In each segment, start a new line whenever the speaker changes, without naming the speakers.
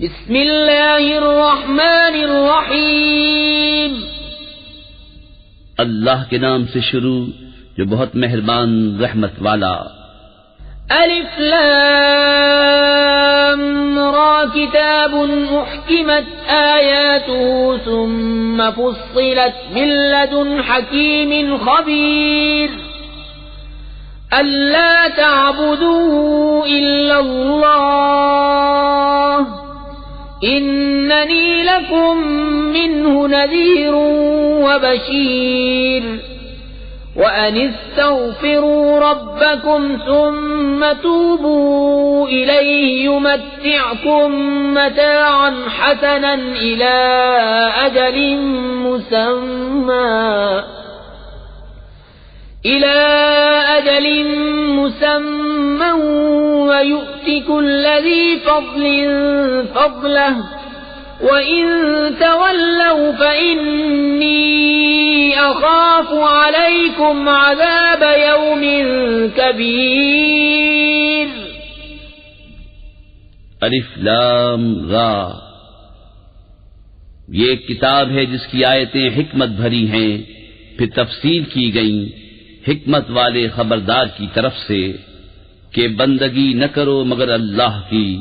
بسم اللہ الرحمن الرحیم
اللہ کے نام سے شروع جو بہت مہربان رحمت والا۔
الف لام را کتاب احکمت آیاته ثم فصلت من لدن حکیم خبیر الا تعبدوا الا اللہ اننی لکم منہ نذیر وبشیر وَأَنِ اسْتَغْفِرُوا رَبَّكُمْ ثُمَّ تُوبُوا إِلَيْهِ يُمَتِّعْكُمْ مَتَاعًا حَسَنًا إِلَى أَجَلٍ مُّسَمًّى وَيُؤْتِ كُلَّ ذِي فَضْلٍ فَضْلَهُ وَإِن تَوَلَّوْا فَإِنِّي أَخَافُ عَلَيْكُمْ عَذَابَ يَوْمٍ كَبِيرٍ۔
الف لام را، یہ ایک کتاب ہے جس کی آیتیں حکمت بھری ہیں، پھر تفصیل کی گئیں حکمت والے خبردار کی طرف سے کہ بندگی نہ کرو مگر اللہ کی،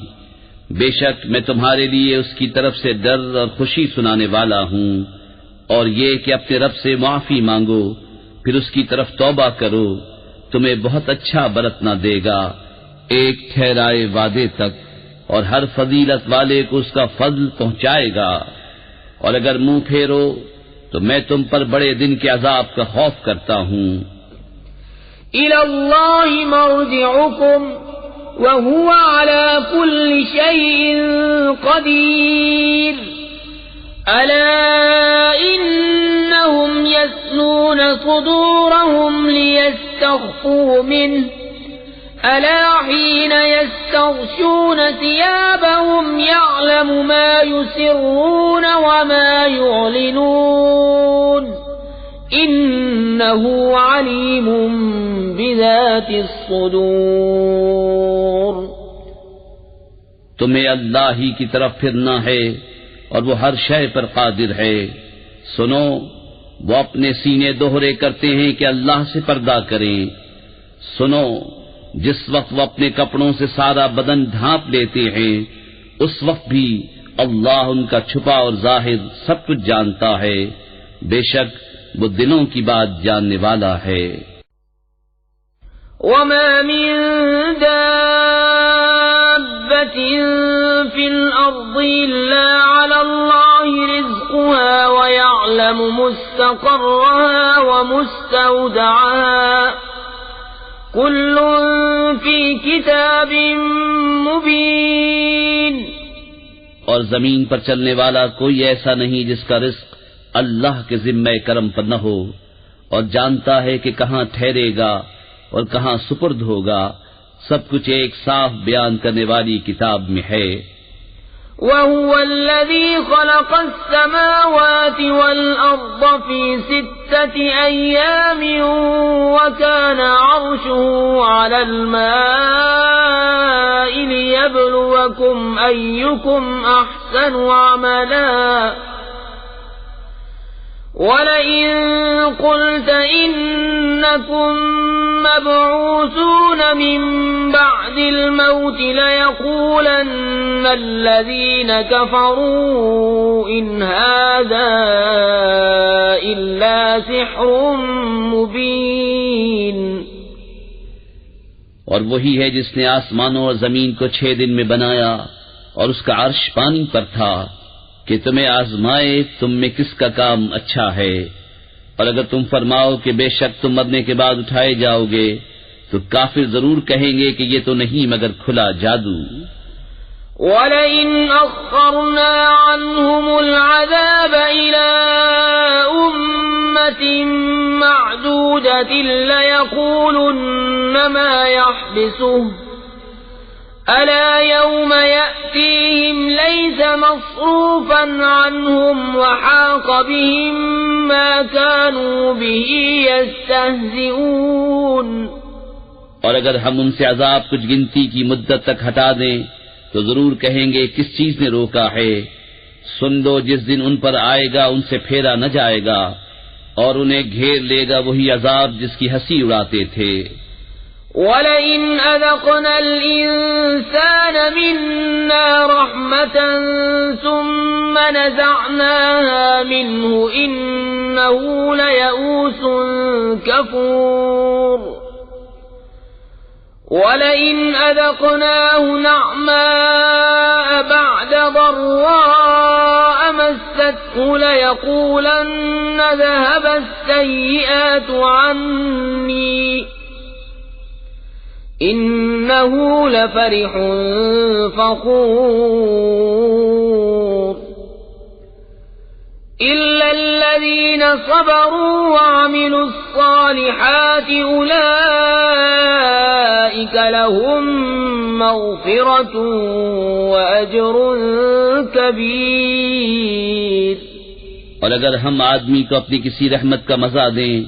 بے شک میں تمہارے لیے اس کی طرف سے ڈر اور خوشی سنانے والا ہوں، اور یہ کہ اپنے رب سے معافی مانگو پھر اس کی طرف توبہ کرو، تمہیں بہت اچھا برتنا دے گا ایک ٹھہرائے وعدے تک، اور ہر فضیلت والے کو اس کا فضل پہنچائے گا، اور اگر منہ پھیرو تو میں تم پر بڑے دن کے عذاب کا خوف کرتا ہوں۔
الی اللہ مرجعکم وَهُوَ عَلَى كُلِّ شَيْءٍ قَدِيرٌ أَلَا إِنَّهُمْ يَثْنُونَ صُدُورَهُمْ لِيَسْتَخْفُوا مِنْهُ أَلَا حِينَ يَسْتَغْشُونَ ثِيَابَهُمْ يَعْلَمُ مَا يُسِرُّونَ وَمَا يُعْلِنُونَ إِنَّهُ عَلِيمٌ بِذَاتِ الصُّدُورِ۔
تمہیں اللہ ہی کی طرف پھرنا ہے اور وہ ہر شے پر قادر ہے۔ سنو، وہ اپنے سینے دوہرے کرتے ہیں کہ اللہ سے پردہ کریں۔ سنو، جس وقت وہ اپنے کپڑوں سے سارا بدن ڈھانپ لیتے ہیں اس وقت بھی اللہ ان کا چھپا اور ظاہر سب کچھ جانتا ہے، بے شک وہ دلوں کی بات جاننے والا ہے۔
وَمَا مِن دَابَّةٍ فِي الْأَرْضِ إِلَّا عَلَى اللَّهِ رِزْقُهَا وَيَعْلَمُ مُسْتَقَرَّهَا وَمُسْتَوْدَعَهَا كُلٌّ فِي كِتَابٍ مُبِينٍ۔
اور زمین پر چلنے والا کوئی ایسا نہیں جس کا رزق اللہ کے ذمہ کرم پر نہ ہو، اور جانتا ہے کہ کہاں ٹھہرے گا اور کہاں سپرد ہوگا، سب کچھ ایک صاف بیان کرنے والی کتاب میں ہے۔
وَهُوَ الَّذِي خَلَقَ السَّمَاوَاتِ وَالْأَرْضَ فِي 6 أَيَّامٍ وَكَانَ عَرْشُهُ عَلَى الْمَاءِ لِيَبْلُوَكُمْ أَيُّكُمْ أَحْسَنُ عَمَلًا وَلَئِن قُلْتَ إِنَّكُمْ مَبْعُوثُونَ مِن بَعْدِ الْمَوْتِ لَيَقُولَنَّ الَّذِينَ كَفَرُوا إِنْ هَذَا إِلَّا سِحْرٌ مُبِينٌ۔
اور وہی ہے جس نے آسمانوں اور زمین کو 6 دن میں بنایا اور اس کا عرش پانی پر تھا کہ تمہیں آزمائے تم میں کس کا کام اچھا ہے، اور اگر تم فرماؤ کہ بے شک تم مرنے کے بعد اٹھائے جاؤ گے تو کافر ضرور کہیں گے کہ یہ تو نہیں مگر کھلا جادو۔
وَلَئِنْ أَخَّرْنَا عَنْهُمُ الْعَذَابَ إِلَىٰ أُمَّةٍ مَّعْدُودَةٍ لَّيَقُولُنَّ مَا يَحْبِسُهُ أَلَا يَوْمَ يَأْتِيهِمْ لَيْسَ مَصْرُوفًا عَنْهُمْ وَحَاقَ بِهِم مَّا كَانُوا بِهِ يَسْتَهْزِئُونَ۔
اور اگر ہم ان سے عذاب کچھ گنتی کی مدت تک ہٹا دیں تو ضرور کہیں گے کس چیز نے روکا ہے۔ سن لو جس دن ان پر آئے گا ان سے پھیرا نہ جائے گا، اور انہیں گھیر لے گا وہی عذاب جس کی ہنسی اڑاتے تھے۔
وَلَئِنْ أَذَقْنَا الْإِنسَانَ مِنَّا رَحْمَةً ثُمَّ نَزَعْنَاهَا مِنْهُ إِنَّهُ لَيَئُوسٌ كَفُورٌ وَلَئِنْ أَذَقْنَاهُ نَعْمَاءَ بَعْدَ ضَرَّاءَ مَسَّتْهُ لَيَقُولَنَّ ذَهَبَ السَّيِّئَاتُ عَنِّي إِنَّهُ لَفَرِحٌ فَخُورٌ إِلَّا الَّذِينَ صَبَرُوا وَعَمِلُوا الصَّالِحَاتِ أُولَئِكَ لَهُم مَّغْفِرَةٌ وَأَجْرٌ كَبِيرٌ۔
اور اگر ہم آدمی کو اپنی کسی رحمت کا مزہ دیں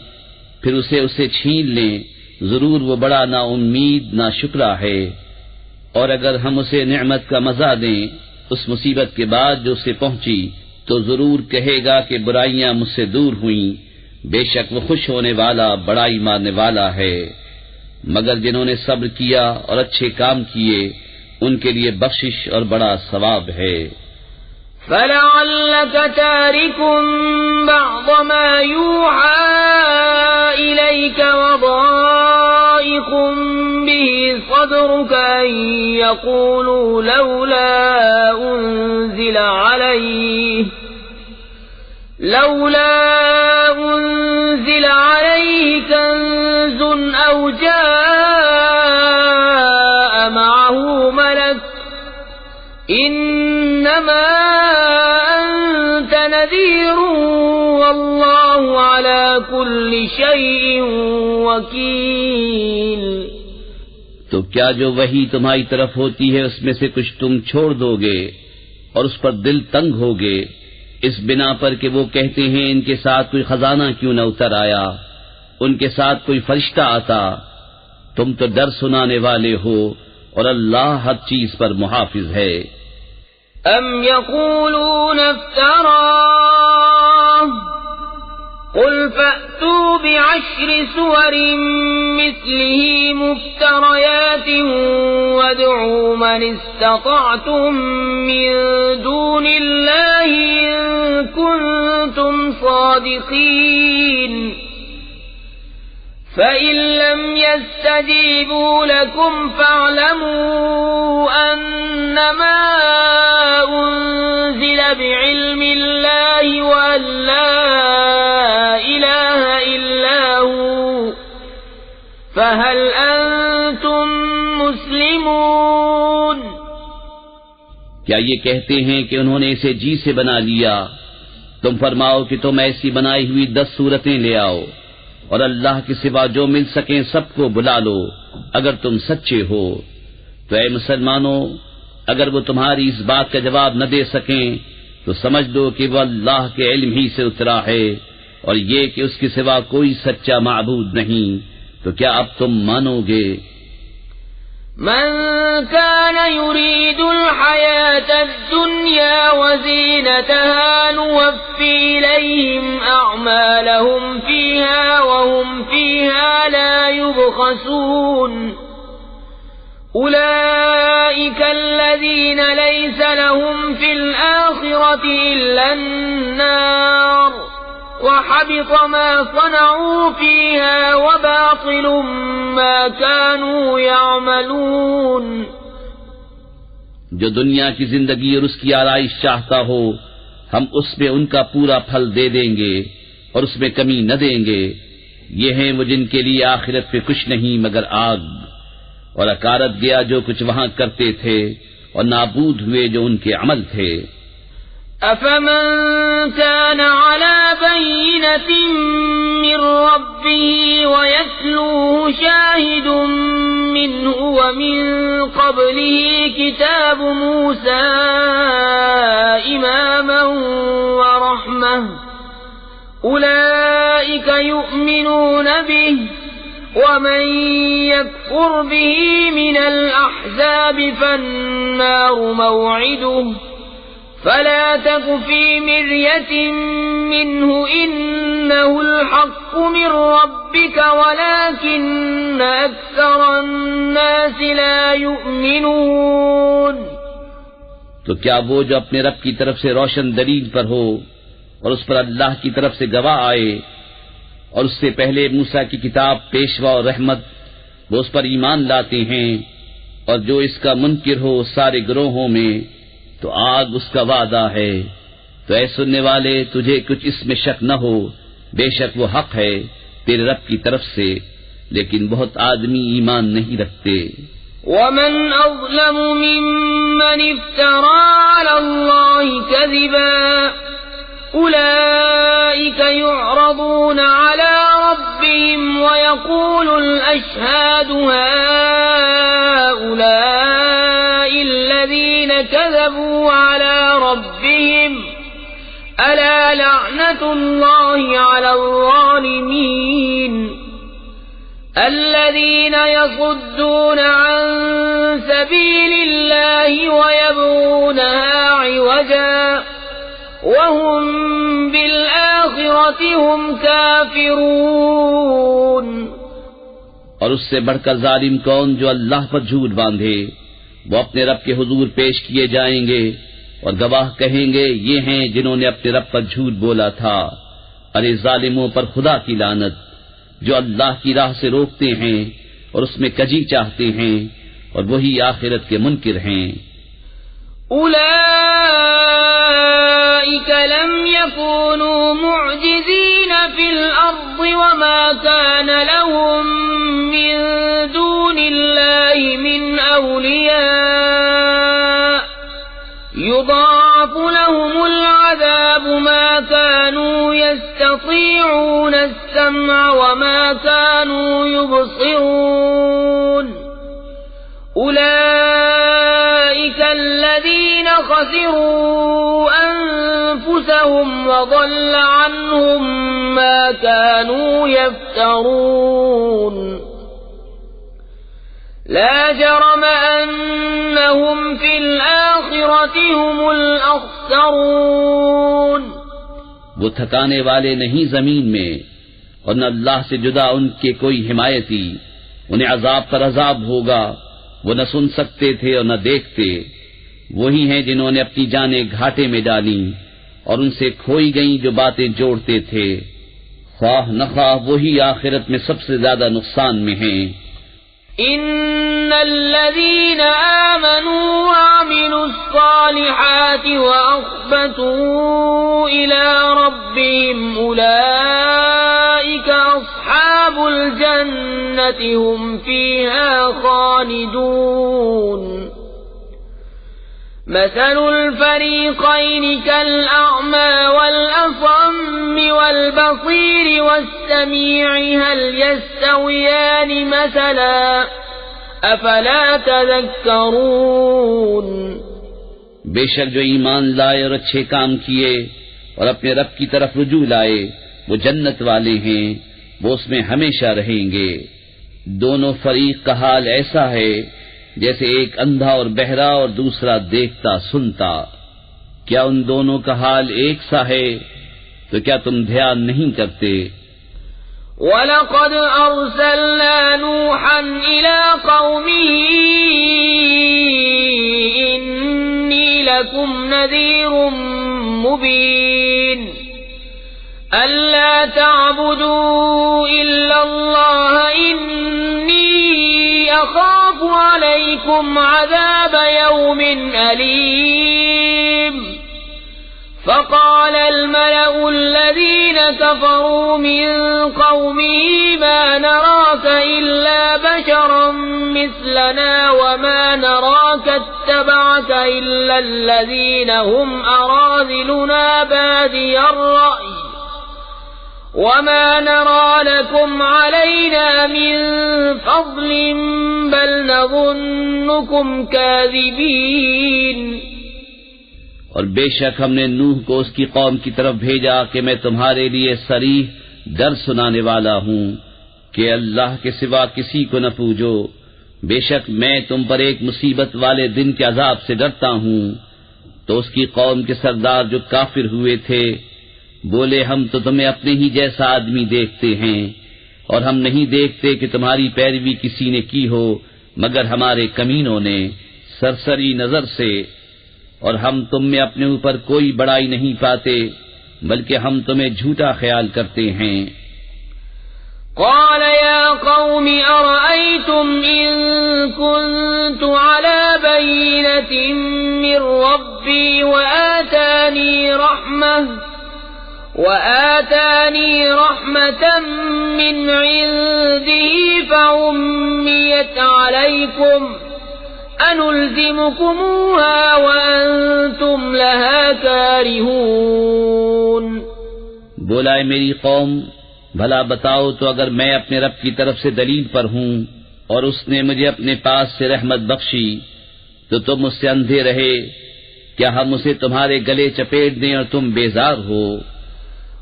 پھر اسے چھین لیں، ضرور وہ بڑا نا امید نا شکرا ہے۔ اور اگر ہم اسے نعمت کا مزہ دیں اس مصیبت کے بعد جو اسے پہنچی تو ضرور کہے گا کہ برائیاں مجھ سے دور ہوئیں، بے شک وہ خوش ہونے والا بڑائی ماننے والا ہے۔ مگر جنہوں نے صبر کیا اور اچھے کام کیے ان کے لیے بخشش اور بڑا ثواب ہے۔
فَلَعَلَّكَ تَارِكٌ بَعْضَ مَا يُوحَى إِلَيْكَ وَضَائِقٌ بِهِ صَدْرُكَ أَن يَقُولُوا لَوْلَا أُنزِلَ عَلَيْهِ كَنزٌ أَوْ جَاءَ مَعَهُ مَلَكٌ إِنَّمَا أَنتَ نَذِيرٌ وَاللَّهُ عَلَى كُلِّ شَيْءٍ وَكِيلٌ۔
تو کیا جو وحی تمہاری طرف ہوتی ہے اس میں سے کچھ تم چھوڑ دو گے اور اس پر دل تنگ ہوگے اس بنا پر کہ وہ کہتے ہیں ان کے ساتھ کوئی خزانہ کیوں نہ اتر آیا، ان کے ساتھ کوئی فرشتہ آتا؟ تم تو ڈر سنانے والے ہو اور اللہ ہر چیز پر محافظ ہے۔
أَمْ يَقُولُونَ افْتَرَاهُ قُلْ فَأْتُوا بِعَشْرِ سُوَرٍ مِثْلِهِ مُفْتَرَيَاتٍ وَادْعُوا مَنِ اسْتَطَعْتُم مِّن دُونِ اللَّهِ إِن كُنتُمْ صَادِقِينَ فَإِن لَّمْ يَسْتَجِيبُوا لَكُمْ فَاعْلَمُوا أَنَّمَا أُنزِلَ بِعِلْمِ اللَّهِ وَأَن لَّا إِلَٰهَ إِلَّا هُوَ فَهَلْ أَنتُم مُّسْلِمُونَ؟
کیا یہ کہتے ہیں کہ انہوں نے اسے جی سے بنا لیا؟ تم فرماؤ کہ تم ایسی بنائی ہوئی 10 صورتیں لے آؤ اور اللہ کے سوا جو مل سکیں سب کو بلا لو اگر تم سچے ہو۔ تو اے مسلمانوں، اگر وہ تمہاری اس بات کا جواب نہ دے سکیں تو سمجھ لو کہ وہ اللہ کے علم ہی سے اترا ہے، اور یہ کہ اس کے سوا کوئی سچا معبود نہیں، تو کیا اب تم مانو گے؟
من كان يريد الحياة الدنيا وزينتها نوفي إليهم أعمالهم فيها وهم فيها لا يبخسون أولئك الذين ليس لهم في الآخرة إلا النار وحبط ما صنعوا فيها وباطل ما كانوا يعملون۔
جو دنیا کی زندگی اور اس کی آرائش چاہتا ہو ہم اس میں ان کا پورا پھل دے دیں گے اور اس میں کمی نہ دیں گے، یہ ہیں وہ جن کے لیے آخرت پہ کچھ نہیں مگر آگ، اور اکارت گیا جو کچھ وہاں کرتے تھے اور نابود ہوئے جو ان کے عمل تھے۔
أفمن كان على بينة من ربه ويتلوه شاهد منه ومن قبله كتاب موسى إماما ورحمة أولئك يؤمنون به ومن يكفر به من الأحزاب فالنار موعده فلا تك في مرية منه إنه الحق من ربك ولكن أكثر الناس لا يؤمنون.
تو کیا وہ جو اپنے رب کی طرف سے روشن دلیل پر ہو اور اس پر اللہ کی طرف سے گواہ آئے اور اس سے پہلے موسیٰ کی کتاب پیشوا اور رحمت وہ اس پر ایمان لاتے ہیں، اور جو اس کا منکر ہو سارے گروہوں میں تو آگ اس کا وعدہ ہے. تو اے سننے والے تجھے کچھ اس میں شک نہ ہو، بے شک وہ حق ہے تیرے رب کی طرف سے، لیکن بہت آدمی ایمان نہیں رکھتے.
ومن أظلم ممن افترى على الله كذبا أولئك يعرضون على ربهم ويقول الأشهاد هؤلاء الذين كذبوا على ربهم ألا لعنة الله على الظالمين الذين يصدون عن سبيل الله ويبغونها عوجا وهم بالآخرة هم كافرون.
اور اس سے بڑھ کر ظالم کون جو اللہ پر جھوٹ باندھے، وہ اپنے رب کے حضور پیش کیے جائیں گے اور گواہ کہیں گے یہ ہیں جنہوں نے اپنے رب پر جھوٹ بولا تھا. ارے ظالموں پر خدا کی لعنت جو اللہ کی راہ سے روکتے ہیں اور اس میں کجی چاہتے ہیں اور وہی آخرت کے منکر ہیں.
أولئك لم يكونوا معجزين في الأرض وما كان لهم من دون الله من أولياء يضاعف لهم العذاب ما كانوا يستطيعون السمع وما كانوا يبصرون. أولئك الذين خسروا أنفسهم وضل عنهم ما كانوا يفترون. لا جرم أنهم في الآخرة هم الأخسرون.
وہ تھکانے والے نہیں زمین میں اور نہ اللہ سے جدا ان کے کوئی حمایتی. انہیں عذاب پر عذاب ہوگا، وہ نہ سن سکتے تھے اور نہ دیکھتے. وہی ہیں جنہوں نے اپنی جانیں گھاٹے میں ڈالیں اور ان سے کھوئی گئیں جو باتیں جوڑتے تھے. خواہ نہ خواہ وہی آخرت میں سب سے زیادہ نقصان میں ہیں.
إن الذين آمنوا وعملوا الصالحات وأخبتوا إلى ربهم أولئك أصحاب الجنة هم فيها خالدون. مثل الفريقين كالأعمى والأصم والبصير والسميع هل يستويان مثلا أفلا تذكرون.
بے شک جو ایمان لائے اور اچھے کام کیے اور اپنے رب کی طرف رجوع لائے وہ جنت والے ہیں، وہ اس میں ہمیشہ رہیں گے. دونوں فریق کا حال ایسا ہے جیسے ایک اندھا اور بہرا اور دوسرا دیکھتا سنتا. کیا ان دونوں کا حال ایک سا ہے؟ تو کیا تم دھیان نہیں کرتے؟
وَلَقَدْ أَرْسَلْنَا نُوحًا إِلَىٰ قَوْمِهِ إِنِّي لَكُمْ نَذِيرٌ مُّبِينٌ أَلَّا تَعْبُدُوا إِلَّا اللَّهَ إِنِّي أَخَافُ عَلَيْكُمْ عَذَابَ يَوْمٍ أَلِيمٍ. فقال الملأ الذين كفروا من قومه ما نراك إلا بشرا مثلنا وما نراك اتبعك إلا الذين هم أراذلنا بادي الرأي وما نرى لكم علينا من فضل بل نظنكم كاذبين.
اور بے شک ہم نے نوح کو اس کی قوم کی طرف بھیجا کہ میں تمہارے لیے صریح ڈر سنانے والا ہوں. کہ اللہ کے سوا کسی کو نہ پوجو، بے شک میں تم پر ایک مصیبت والے دن کے عذاب سے ڈرتا ہوں۔ تو اس کی قوم کے سردار جو کافر ہوئے تھے بولے، ہم تو تمہیں اپنے ہی جیسا آدمی دیکھتے ہیں، اور ہم نہیں دیکھتے کہ تمہاری پیروی کسی نے کی ہو مگر ہمارے کمینوں نے سرسری نظر سے، اور ہم تم میں اپنے اوپر کوئی بڑائی نہیں پاتے بلکہ ہم تمہیں جھوٹا خیال کرتے ہیں۔
قال يا قوم أرأيتم إن كنت على بينة من ربي وآتاني رحمة من عنده فعميت عليكم أنلزمكموها وأنتم لها كارهون۔
بولا اے میری قوم، بھلا بتاؤ تو اگر میں اپنے رب کی طرف سے دلیل پر ہوں اور اس نے مجھے اپنے پاس سے رحمت بخشی تو تم اس سے اندھے رہے، کیا ہم اسے تمہارے گلے چپیٹ دیں اور تم بیزار ہو؟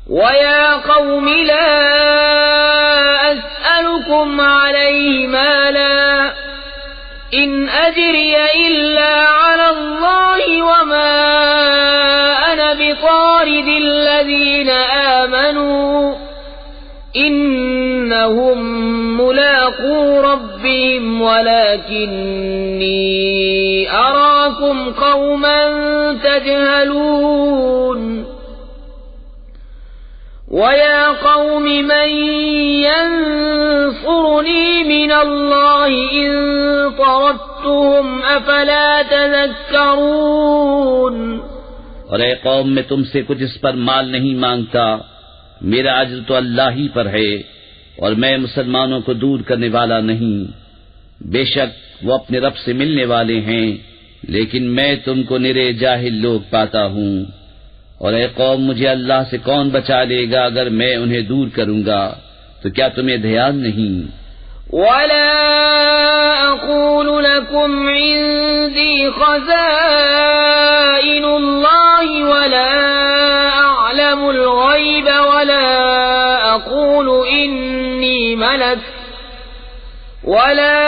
وَيَا قَوْمِ لَا أَسْأَلُكُمْ عَلَيْهِ مَالًا إِنْ أَجْرِيَ إِلَّا عَلَى اللَّهِ وَمَا أَنَا بِطَارِدِ الَّذِينَ آمَنُوا إِنَّهُمْ مُلَاقُو رَبِّهِمْ وَلَكِنِّي أَرَاكُمْ قَوْمًا تَجْهَلُونَ۔ وَيَا قَوْمِ مَنْ يَنْصُرُنِي مِنَ اللَّهِ إِنْ طَرَدتُّهُمْ أَفَلَا تَذَكَّرُونَ۔
اور اے قوم، میں تم سے کچھ اس پر مال نہیں مانگتا، میرا اجر تو اللہ ہی پر ہے، اور میں مسلمانوں کو دور کرنے والا نہیں۔ بے شک وہ اپنے رب سے ملنے والے ہیں، لیکن میں تم کو نرے جاہل لوگ پاتا ہوں۔ اور اے قوم، مجھے اللہ سے کون بچا لے گا اگر میں انہیں دور کروں گا؟ تو کیا تمہیں دھیان نہیں؟
وَلَا أَقُولُ لَكُمْ عِندِي خَزَائِنُ اللَّهِ وَلَا أَعْلَمُ الْغَيْبَ وَلَا أَقُولُ إِنِّي مَلَكٌ وَلَا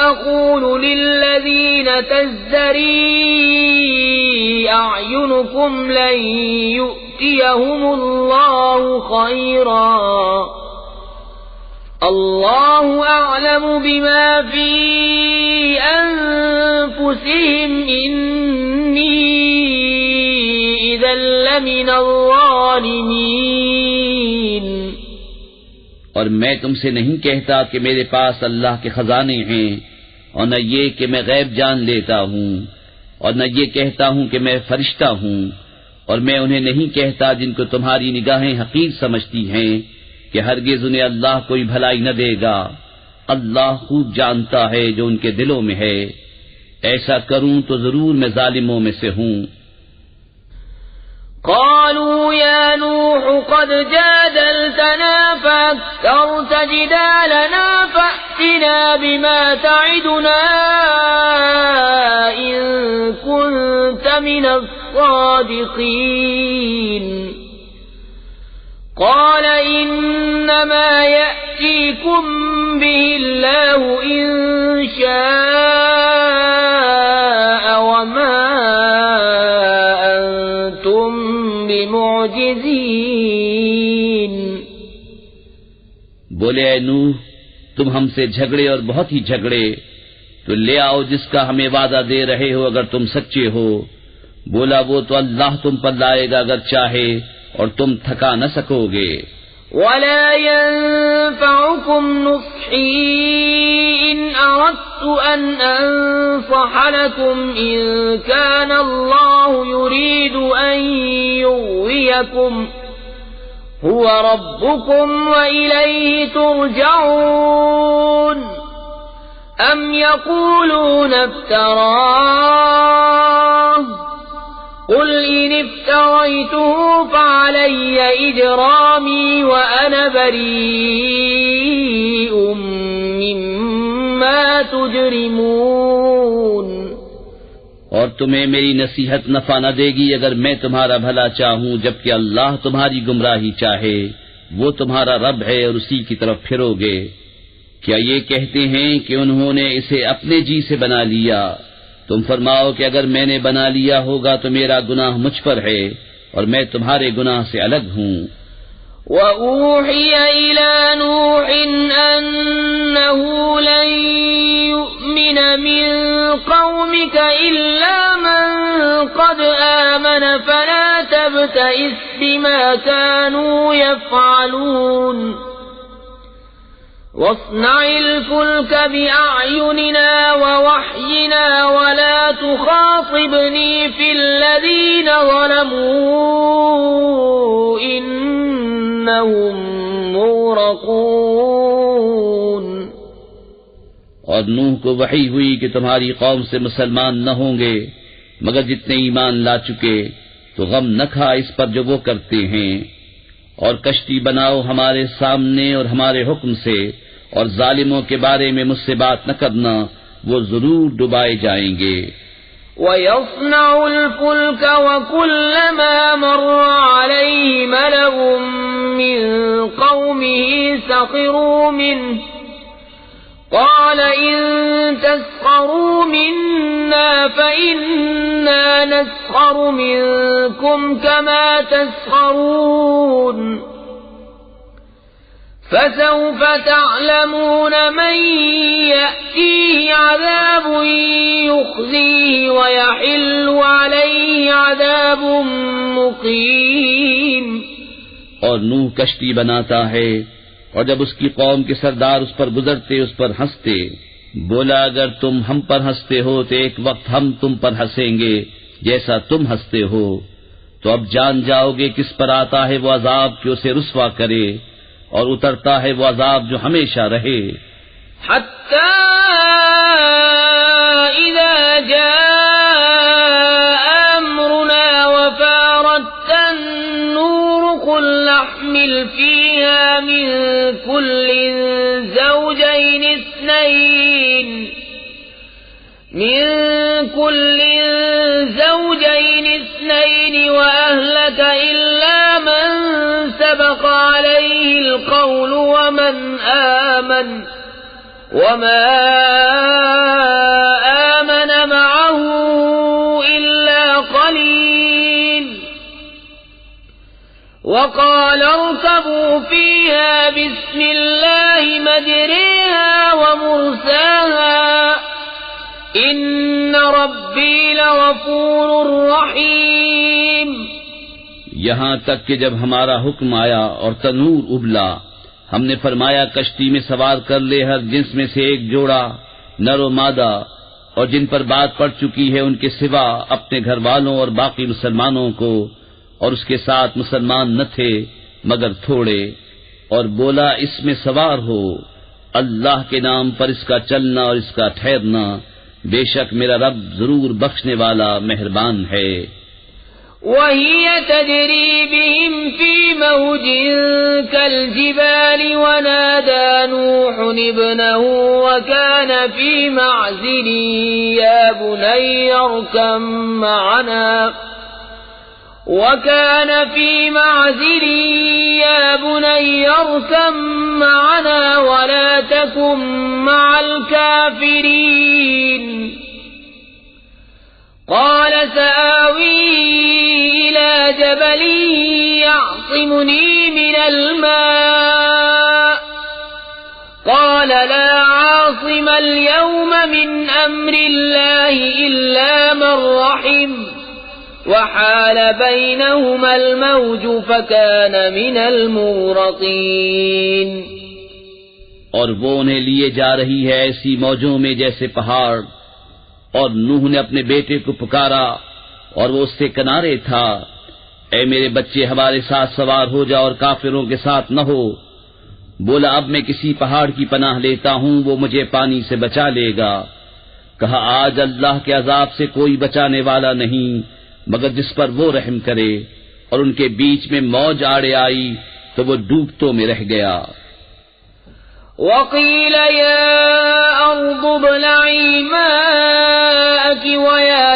أَقُولُ لِلَّذِينَ تَزْدَرِي أَعْيُنُكُمْ لَن يُؤْتِيَهُمُ اللَّهُ خَيْرًا اللَّهُ أَعْلَمُ بِمَا فِي أَنفُسِهِمْ إِنِّي إِذًا لَّمِنَ الظَّالِمِينَ۔
اور میں تم سے نہیں کہتا کہ میرے پاس اللہ کے خزانے ہیں، اور نہ یہ کہ میں غیب جان لیتا ہوں، اور نہ یہ کہتا ہوں کہ میں فرشتہ ہوں، اور میں انہیں نہیں کہتا جن کو تمہاری نگاہیں حقیر سمجھتی ہیں کہ ہرگز انہیں اللہ کوئی بھلائی نہ دے گا۔ اللہ خوب جانتا ہے جو ان کے دلوں میں ہے، ایسا کروں تو ضرور میں ظالموں میں سے ہوں۔
قالوا يا نوح قد جادلتنا فأكثرت جدالنا فأتنا بما تعدنا إن كنت من الصادقين۔ قال إنما يأتيكم به الله إن شاء وما أنتم بمعجزين۔
بولے اے نوح، تم ہم سے جھگڑے اور بہت ہی جھگڑے، تو لے آؤ جس کا ہمیں وعدہ دے رہے ہو اگر تم سچے ہو۔ بولا وہ تو اللہ تم پر لائے گا اگر چاہے، اور تم تھکا نہ سکو گے۔
وَلَا يَنفَعُكُمْ نُصْحِي إِنْ أَرَدتُّ أَنْ أَنصَحَ لَكُمْ إِنْ كَانَ اللَّهُ يُرِيدُ أَنْ يُغْوِيَكُمْ هُوَ رَبُّكُمْ وَإِلَيْهِ تُرْجَعُونَ۔ أَمْ يَقُولُونَ افْتَرَاهُ قُلْ إِنِ افْتَرَيْتُهُ فَعَلَيَّ إِجْرَامِي وَأَنَا بَرِيءٌ مِّمَّا تُجْرِمُونَ۔
اور تمہیں میری نصیحت نفع نہ دے گی اگر میں تمہارا بھلا چاہوں، جبکہ اللہ تمہاری گمراہی چاہے۔ وہ تمہارا رب ہے اور اسی کی طرف پھرو گے۔ کیا یہ کہتے ہیں کہ انہوں نے اسے اپنے جی سے بنا لیا؟ تم فرماؤ کہ اگر میں نے بنا لیا ہوگا تو میرا گناہ مجھ پر ہے اور میں تمہارے گناہ سے الگ ہوں۔
وَأُوحِيَ إِلَى نُوحٍ أَنَّهُ لَن يُؤْمِنَ مِن قَوْمِكَ إِلَّا مَن قَدْ آمَنَ فَلَا تَبْتَئِسْ بِمَا كَانُوا يَفْعَلُونَ وَاصْنَعِ الْفُلْكَ بِأَعْيُنِنَا وَوَحْيِنَا وَلَا تُخَاطِبْنِي فِي الَّذِينَ ظَلَمُوا إِنَّهُمْ مُغْرَقُونَ۔
اور نوح کو وحی ہوئی کہ تمہاری قوم سے مسلمان نہ ہوں گے مگر جتنے ایمان لا چکے، تو غم نہ کھا اس پر جو وہ کرتے ہیں، اور کشتی بناؤ ہمارے سامنے اور ہمارے حکم سے، اور ظالموں کے بارے میں مجھ سے بات نہ کرنا، وہ ضرور ڈبائے جائیں گے۔
وَيَصْنَعُ الْفُلْكَ وَكُلَّمَا مَرَّ عَلَيْهِ مَلَأٌ مِّن قَوْمِهِ سَخِرُوا مِنْهُ قَالَ إِن تَسْخَرُوا مِنَّا فَإِنَّا نَسْخَرُ مِنكُمْ كَمَا تَسْخَرُونَ فَسَوْفَ تَعْلَمُونَ مَن يَأْتِيهِ عَذَابٌ يُخْزِيهِ وَيَحِلُّ عَلَيْهِ عَذَابٌ مُقِيمٌ۔
اور نوح کشتی بناتا ہے، اور جب اس کی قوم کے سردار اس پر گزرتے اس پر ہنستے، بولا اگر تم ہم پر ہنستے ہو تو ایک وقت ہم تم پر ہنسیں گے جیسا تم ہنستے ہو، تو اب جان جاؤ گے کس پر آتا ہے وہ عذاب کہ اسے رسوا کرے، اور اترتا ہے وہ عذاب جو ہمیشہ رہے۔
حتی اذا جاء امرنا وفارت النور قل نحمل فيها من كل زوجين اثنين وأهلك إلا من سبق عليه القول ومن آمن وما آمن معه إلا قليل وقال اركبوا فيها بسم الله مجريها ومرساها إن ربي لغفور رحيم۔
یہاں تک کہ جب ہمارا حکم آیا اور تنور ابلا، ہم نے فرمایا کشتی میں سوار کر لے ہر جنس میں سے ایک جوڑا، نر و مادہ، اور جن پر بات پڑ چکی ہے ان کے سوا اپنے گھر والوں اور باقی مسلمانوں کو، اور اس کے ساتھ مسلمان نہ تھے مگر تھوڑے، اور بولا اس میں سوار ہو، اللہ کے نام پر اس کا چلنا اور اس کا ٹھہرنا، بے شک میرا رب ضرور بخشنے والا مہربان ہے۔
وَهِيَ تَجْرِي بِهِمْ فِي مَوْجٍ كَالْجِبَالِ وَنَادَى نُوحٌ ابْنَهُ وَكَانَ فِي مَعْزِلٍ يَا بُنَيَّ ارْكَب مَّعَنَا وَلَا تَكُن مَّعَ الْكَافِرِينَ قال سآوي إلى جبل يعصمني من الماء قال لا عاصم اليوم من أمر الله إلا من رحم وحال بينهما الموج فكان من المغرقين۔
اور وہ انہیں لیے جا رہی ہے ایسی موجوں میں جیسے پہاڑ، اور نوح نے اپنے بیٹے کو پکارا اور وہ اس سے کنارے تھا، اے میرے بچے ہمارے ساتھ سوار ہو جا اور کافروں کے ساتھ نہ ہو۔ بولا اب میں کسی پہاڑ کی پناہ لیتا ہوں، وہ مجھے پانی سے بچا لے گا۔ کہا آج اللہ کے عذاب سے کوئی بچانے والا نہیں مگر جس پر وہ رحم کرے، اور ان کے بیچ میں موج آڑے آئی تو وہ ڈوبتوں میں رہ گیا۔
وَقِيلَ يَا أَرْضُ ابْلَعِي مَاءَكِ وَيَا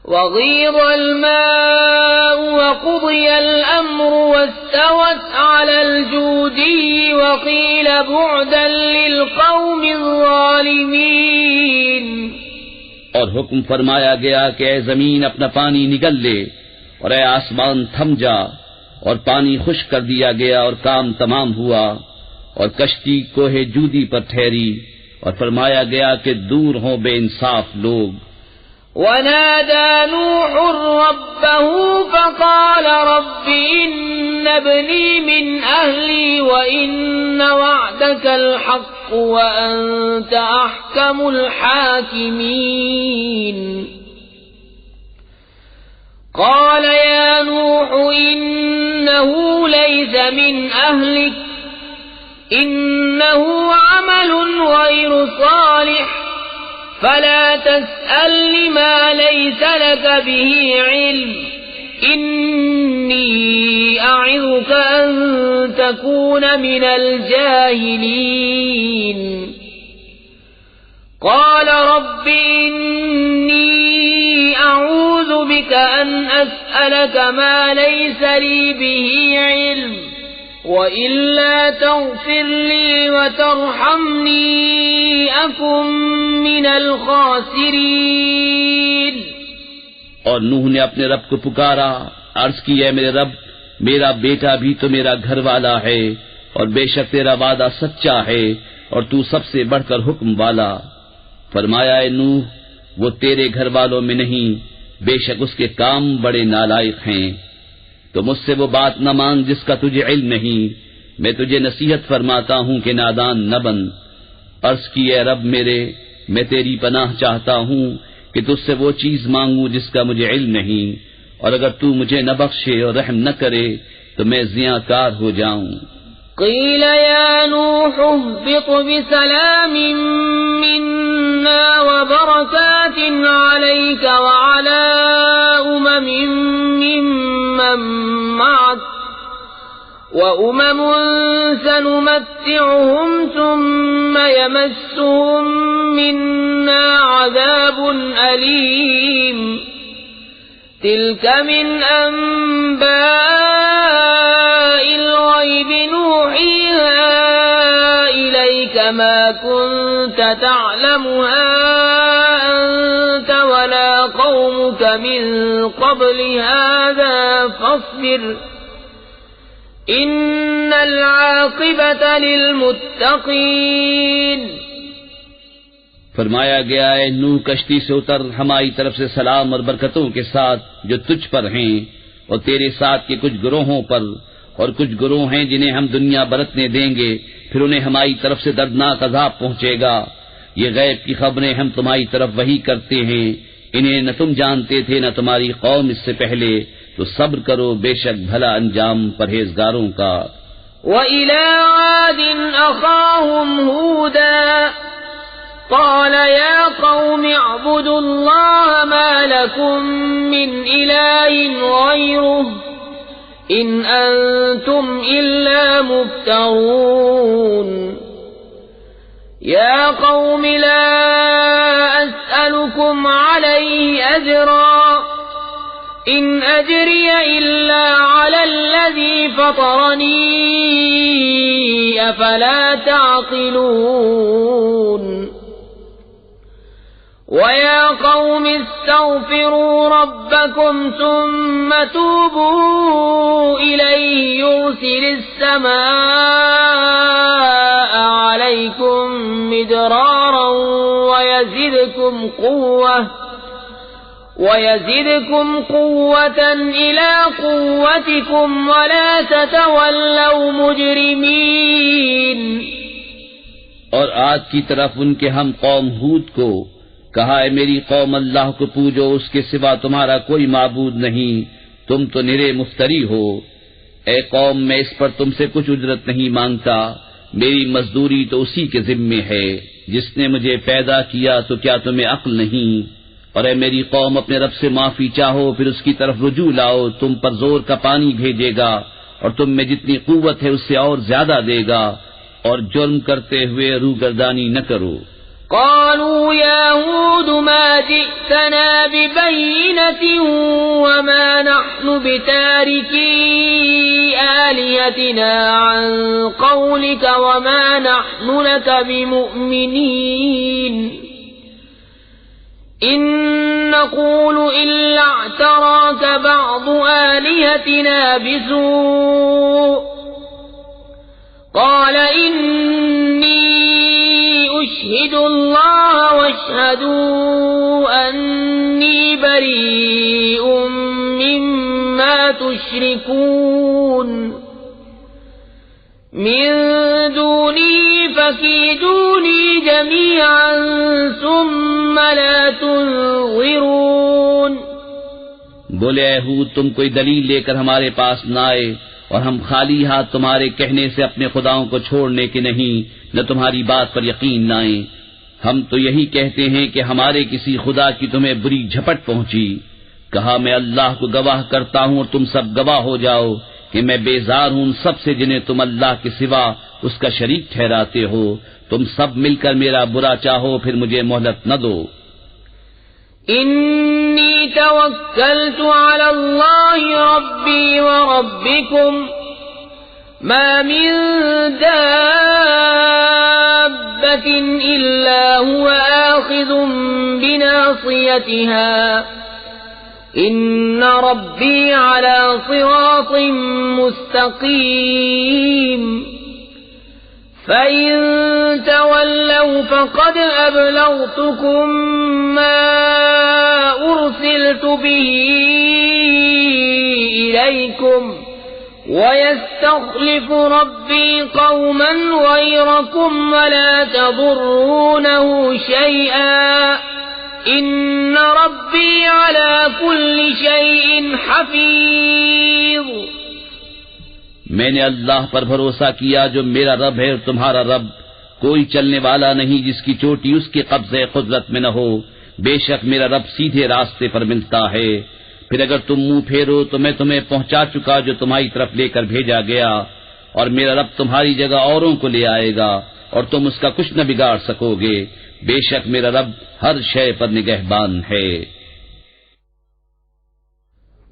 وغيض الماء وقضي الأمر واستوت على الجودي وقيل بعدا للقوم الظالمين.
اور حکم فرمایا گیا کہ اے زمین اپنا پانی نگل لے، اور اے آسمان تھم جا، اور پانی خشک کر دیا گیا اور کام تمام ہوا، اور کشتی کوہ جودی پر ٹھہری، اور فرمایا گیا کہ دور ہوں بے انصاف لوگ.
ونادى نوح ربه فقال رب إن ابني من أهلي وإن وعدك الحق وأنت أحكم الحاكمين. قال يا نوح إنه ليس من أهلك إنه عمل غير صالح فلا تسأل ما ليس لك به علم إني أعظك أن تكون من الجاهلين. قال رب إني أعوذ بك أن أسألك ما ليس لي به علم وإلا تغفر لي وترحمني أكن من الخاسرين.
اور نوح نے اپنے رب کو پکارا، عرض کی اے میرے رب، میرا بیٹا بھی تو میرا گھر والا ہے، اور بے شک تیرا وعدہ سچا ہے اور تو سب سے بڑھ کر حکم والا. فرمایا اے نوح، وہ تیرے گھر والوں میں نہیں، بے شک اس کے کام بڑے نالائق ہیں. تو مجھ سے وہ بات نہ مانگ جس کا تجھے علم نہیں، میں تجھے نصیحت فرماتا ہوں کہ نادان نہ بن. عرض کی اے رب میرے، میں تیری پناہ چاہتا ہوں کہ تجھ سے وہ چیز مانگوں جس کا مجھے علم نہیں، اور اگر تو مجھے نہ بخشے اور رحم نہ کرے تو میں زیاں کار ہو جاؤں.
قیل یا نوح اهبط بسلام منا وبرکات علیک وعلی ممن معك وأمم سنمتعهم ثم يمسهم منا عذاب أليم. تلك من أنباء الغيب نوحيها إليك ما كنت تعلمها أنت ولا قومك من قبل هذا فاصبر ان العاقبۃ للمتقین.
فرمایا گیا ہے نوح کشتی سے اتر، ہماری طرف سے سلام اور برکتوں کے ساتھ جو تجھ پر ہیں اور تیرے ساتھ کے کچھ گروہوں پر، اور کچھ گروہ ہیں جنہیں ہم دنیا برتنے دیں گے، پھر انہیں ہماری طرف سے دردناک عذاب پہنچے گا. یہ غیب کی خبریں ہم تمہاری طرف وحی کرتے ہیں، انہیں نہ تم جانتے تھے نہ تمہاری قوم اس سے پہلے، تو صبر کرو، بے شک بھلا انجام پرہیزگاروں کا.
وَإِلَىٰ عَادٍ أَخَاهُمْ هُودًا قَالَ يَا قَوْمِ اعْبُدُوا اللَّهَ مَا لَكُم مِّنْ إِلَٰهٍ غَيْرُهُ إِنْ أَنتُمْ إِلَّا مُفْتَرُونَ. يَا قَوْمِ لَا أَسْأَلُكُمْ عَلَيْهِ أَجْرًا إِنْ أَجْرِيَ إِلَّا عَلَى الَّذِي فَطَرَنِي أَفَلَا تَعْقِلُونَ. وَيَا قَوْمِ اسْتَغْفِرُوا رَبَّكُمْ ثُمَّ تُوبُوا إِلَيْهِ يُرْسِلِ السَّمَاءَ عَلَيْكُمْ مِدْرَارًا وَيَزِدْكُمْ قُوَّةً إِلَى قُوَّتِكُمْ وَلَا تَتَوَلَّوْا مُجْرِمِينَ.
اور آج کی طرف ان کے ہم قوم ہود کو کہا ہے میری قوم اللہ کو پوجو، اس کے سوا تمہارا کوئی معبود نہیں، تم تو نرے مفتری ہو. اے قوم میں اس پر تم سے کچھ اجرت نہیں مانگتا، میری مزدوری تو اسی کے ذمے ہے جس نے مجھے پیدا کیا، تو کیا تمہیں عقل نہیں؟ اور اے میری قوم اپنے رب سے معافی چاہو، پھر اس کی طرف رجوع لاؤ، تم پر زور کا پانی بھیجے گا اور تم میں جتنی قوت ہے اس سے اور زیادہ دے گا. اور جرم کرتے ہوئے روگردانی نہ کرو۔
قالوا يا هود ما جئتنا ببينة وما نحن بتاركي آلهتنا عن قولك وما نحن لك بمؤمنين إن نقول إلا اعتراك بعض آلهتنا بسوء قال إني أشهد الله واشهدوا أني بريء مما تشركون من دوني فكيدوني جميعا ثم لا تنظرون۔
بولے اے ہود تم کوئی دلیل لے کر ہمارے پاس نہ آئے اور ہم خالی ہاتھ تمہارے کہنے سے اپنے خداؤں کو چھوڑنے کے نہیں نہ تمہاری بات پر یقین لائیں۔ ہم تو یہی کہتے ہیں کہ ہمارے کسی خدا کی تمہیں بری جھپٹ پہنچی۔ کہا میں اللہ کو گواہ کرتا ہوں اور تم سب گواہ ہو جاؤ کہ میں بیزار ہوں ان سب سے جنہیں تم اللہ کے سوا اس کا شریک ٹھہراتے ہو۔ تم سب مل کر میرا برا چاہو پھر مجھے مہلت نہ دو۔
انی توکلت علی اللہ ربی وربکم ما من دابة إلا هو آخذ بناصيتها إن ربي على صراط مستقيم فإن تولوا فقد أبلغتكم ما أرسلت به إليكم ويستخلف ربي قوما غيركم ولا تضرونه شيئا إن ربي على كل شيء حفيظ۔
میں نے اللہ پر بھروسہ کیا جو میرا رب ہے اور تمہارا رب، کوئی چلنے والا نہیں جس کی چوٹی اس کے قبضے قدرت میں نہ ہو۔ بے شک میرا رب سیدھے راستے پر ملتا ہے۔ پھر اگر تم منہ پھیرو تو میں تمہیں پہنچا چکا جو تمہاری طرف لے کر بھیجا گیا، اور میرا رب تمہاری جگہ اوروں کو لے آئے گا اور تم اس کا کچھ نہ بگاڑ سکو گے۔ بے شک میرا رب ہر شے پر نگہبان ہے۔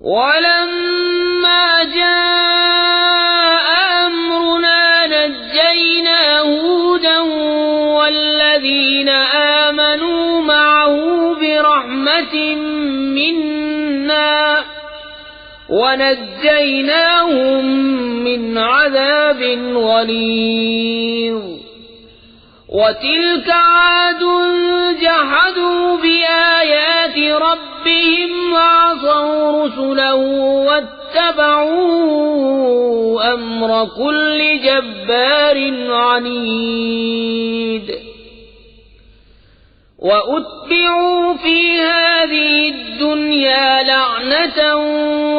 وَلَمَّا جَاءَ أَمْرُنَا نَجَّيْنَا هُودًا وَالَّذِينَ آمَنُوا مَعَهُ بِرَحْمَةٍ مِنَّا وَنَجَّيْنَاهُمْ مِنْ عَذَابٍ غَلِيظٍ۔ وَتِلْكَ عَادٌ جَحَدُوا بِآيَاتِ رَبِّهِمْ وَعَصَوْا رُسُلَهُ وَاتَّبَعُوا أَمْرَ كُلِّ جَبَّارٍ عَنِيدٍ۔ وَأُتْبِعُوا فِي هَذِهِ الدُّنْيَا لَعْنَةً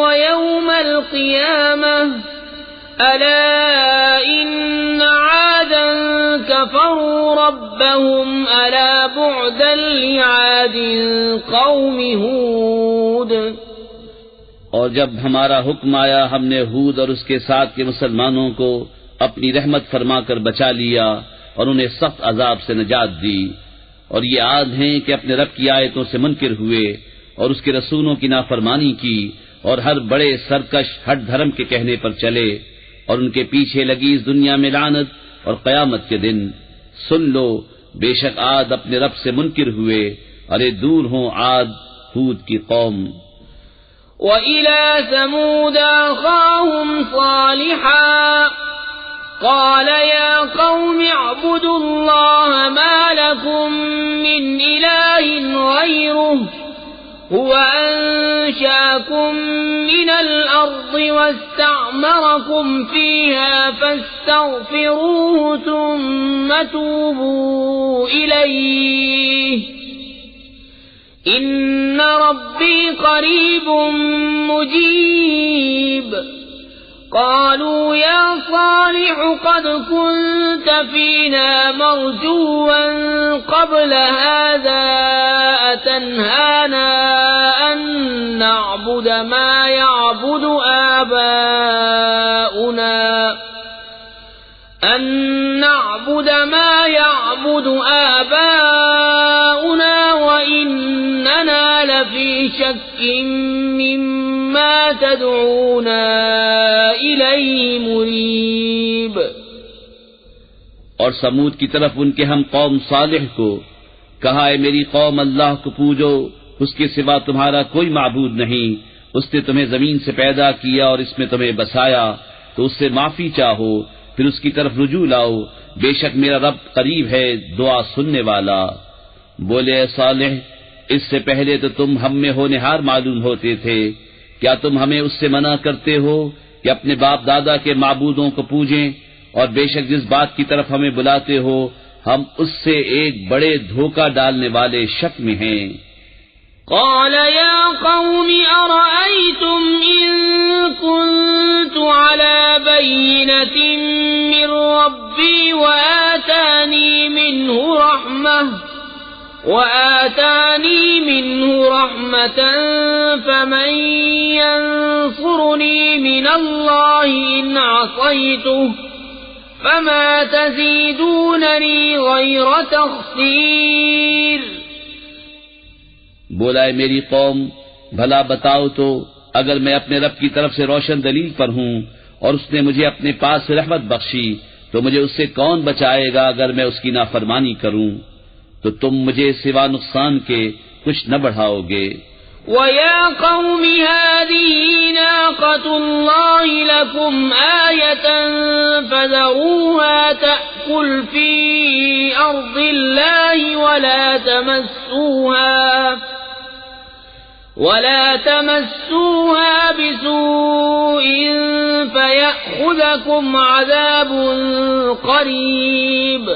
وَيَوْمَ الْقِيَامَةِ أَلَا إِنَّ عَادًا كَفَرُوا رَبَّهُمْ أَلَا بُعْدًا لِعَادٍ قَوْمِ هُودٍ۔
اور جب ہمارا حکم آیا ہم نے ہود اور اس کے ساتھ کے مسلمانوں کو اپنی رحمت فرما کر بچا لیا اور انہیں سخت عذاب سے نجات دی۔ اور یہ عاد ہیں کہ اپنے رب کی آیتوں سے منکر ہوئے اور اس کے رسولوں کی نافرمانی کی اور ہر بڑے سرکش ہٹ دھرم کے کہنے پر چلے، اور ان کے پیچھے لگی اس دنیا میں لعنت اور قیامت کے دن۔ سن لو بے شک عاد اپنے رب سے منکر ہوئے، ارے دور ہوں عاد ہود کی قوم۔
وَإِلَى ثَمُودَ أَخَاهُمْ صَالِحًا قَالَ يَا قَوْمِ اعْبُدُوا اللَّهَ مَا لَكُمْ مِنْ إِلَٰهٍ غَيْرُهُ هُوَ أَنشَأَكُم مِّنَ الْأَرْضِ وَاسْتَعْمَرَكُمْ فِيهَا فَاسْتَغْفِرُوهُ ثُمَّ تُوبُوا إِلَيْهِ إِنَّ رَبِّي قَرِيبٌ مُّجِيبٌ۔ قالوا يا صالح قد كنت فينا مرجوا قبل هذا أتنهانا أن نعبد ما يعبد آباؤنا أن نعبد ما يعبد آباؤنا وإننا لفي شك مما تدعونا إليه مريب۔
اور سمود کی طرف ان کے ہم قوم صالح کو کہا، اے میری قوم، اللہ کو پوجو، اس کے سوا تمہارا کوئی معبود نہیں، اس نے تمہیں زمین سے پیدا کیا اور اس میں تمہیں بسایا، تو اس سے معافی چاہو، پھر اس کی طرف رجوع لاؤ، بے شک میرا رب قریب ہے، دعا سننے والا۔ بولے، اے صالح، اس سے پہلے تو تم ہم میں ہونہار معلوم ہوتے تھے، کیا تم ہمیں اس سے منع کرتے ہو کہ اپنے باپ دادا کے معبودوں کو پوجیں؟ اور بے شک جس بات کی طرف ہمیں بلاتے ہو ہم اس سے ایک بڑے دھوکہ ڈالنے والے شک میں ہیں۔
قال يا قوم أرأيتم إن كنت على بينة من ربي وآتاني منه رحمة فمن ينصرني من الله إن عصيته فما تزيدونني غير تخسير۔
بولا، اے میری قوم، بھلا بتاؤ تو اگر میں اپنے رب کی طرف سے روشن دلیل پر ہوں اور اس نے مجھے اپنے پاس سے رحمت بخشی تو مجھے اس سے کون بچائے گا اگر میں اس کی نافرمانی کروں؟ تو تم مجھے سوا نقصان کے کچھ نہ بڑھاؤ گے۔
وَيَا قَوْمِ هَٰذِهِ نَاقَةُ اللَّهِ لَكُمْ آيَةً فَذَرُوهَا تَأْكُلْ فِي أَرْضِ اللَّهِ وَلَا تَمَسُّوهَا بِسُوءٍ فَيَأْخُذَكُمْ عَذَابٌ قَرِيبٌ۔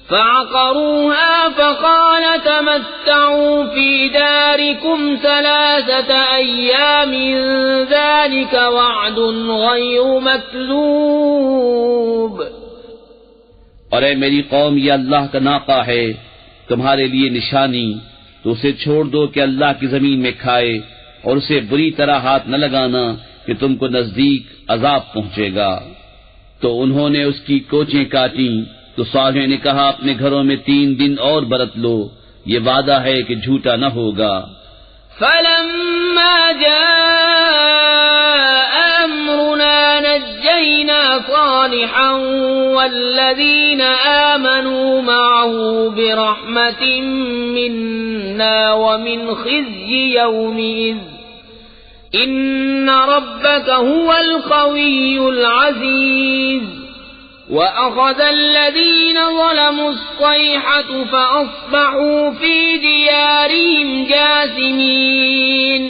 فَعَقَرُوهَا فَقَالَ تَمَتَّعُوا فِي دَارِكُمْ 3 أَيَّامٍ ذَلِكَ وَعْدٌ غَيْرُ مَكْذُوبٍ۔
اور اے میری قوم، یہ اللہ کا ناقہ ہے تمہارے لیے نشانی، تو اسے چھوڑ دو کہ اللہ کی زمین میں کھائے، اور اسے بری طرح ہاتھ نہ لگانا کہ تم کو نزدیک عذاب پہنچے گا۔ تو انہوں نے اس کی کوچیں کاٹیں، تو صالح نے کہا، اپنے گھروں میں 3 دن اور برت لو، یہ وعدہ ہے کہ جھوٹا نہ ہوگا۔
فَلَمَّا جَاءَ أَمْرُنَا نَجَّيْنَا صَالِحًا وَالَّذِينَ آمَنُوا مَعَهُ بِرَحْمَةٍ مِّنَّا وَمِنْ خِزْيِ يَوْمِئِذٍ إِنَّ رَبَّكَ هُوَ الْقَوِيُّ الْعَزِيزُ۔ وَأَخَذَ الَّذِينَ ظَلَمُوا الصَّيْحَةُ فَأَصْبَحُوا فِي دِيَارِهِمْ جَاثِمِينَ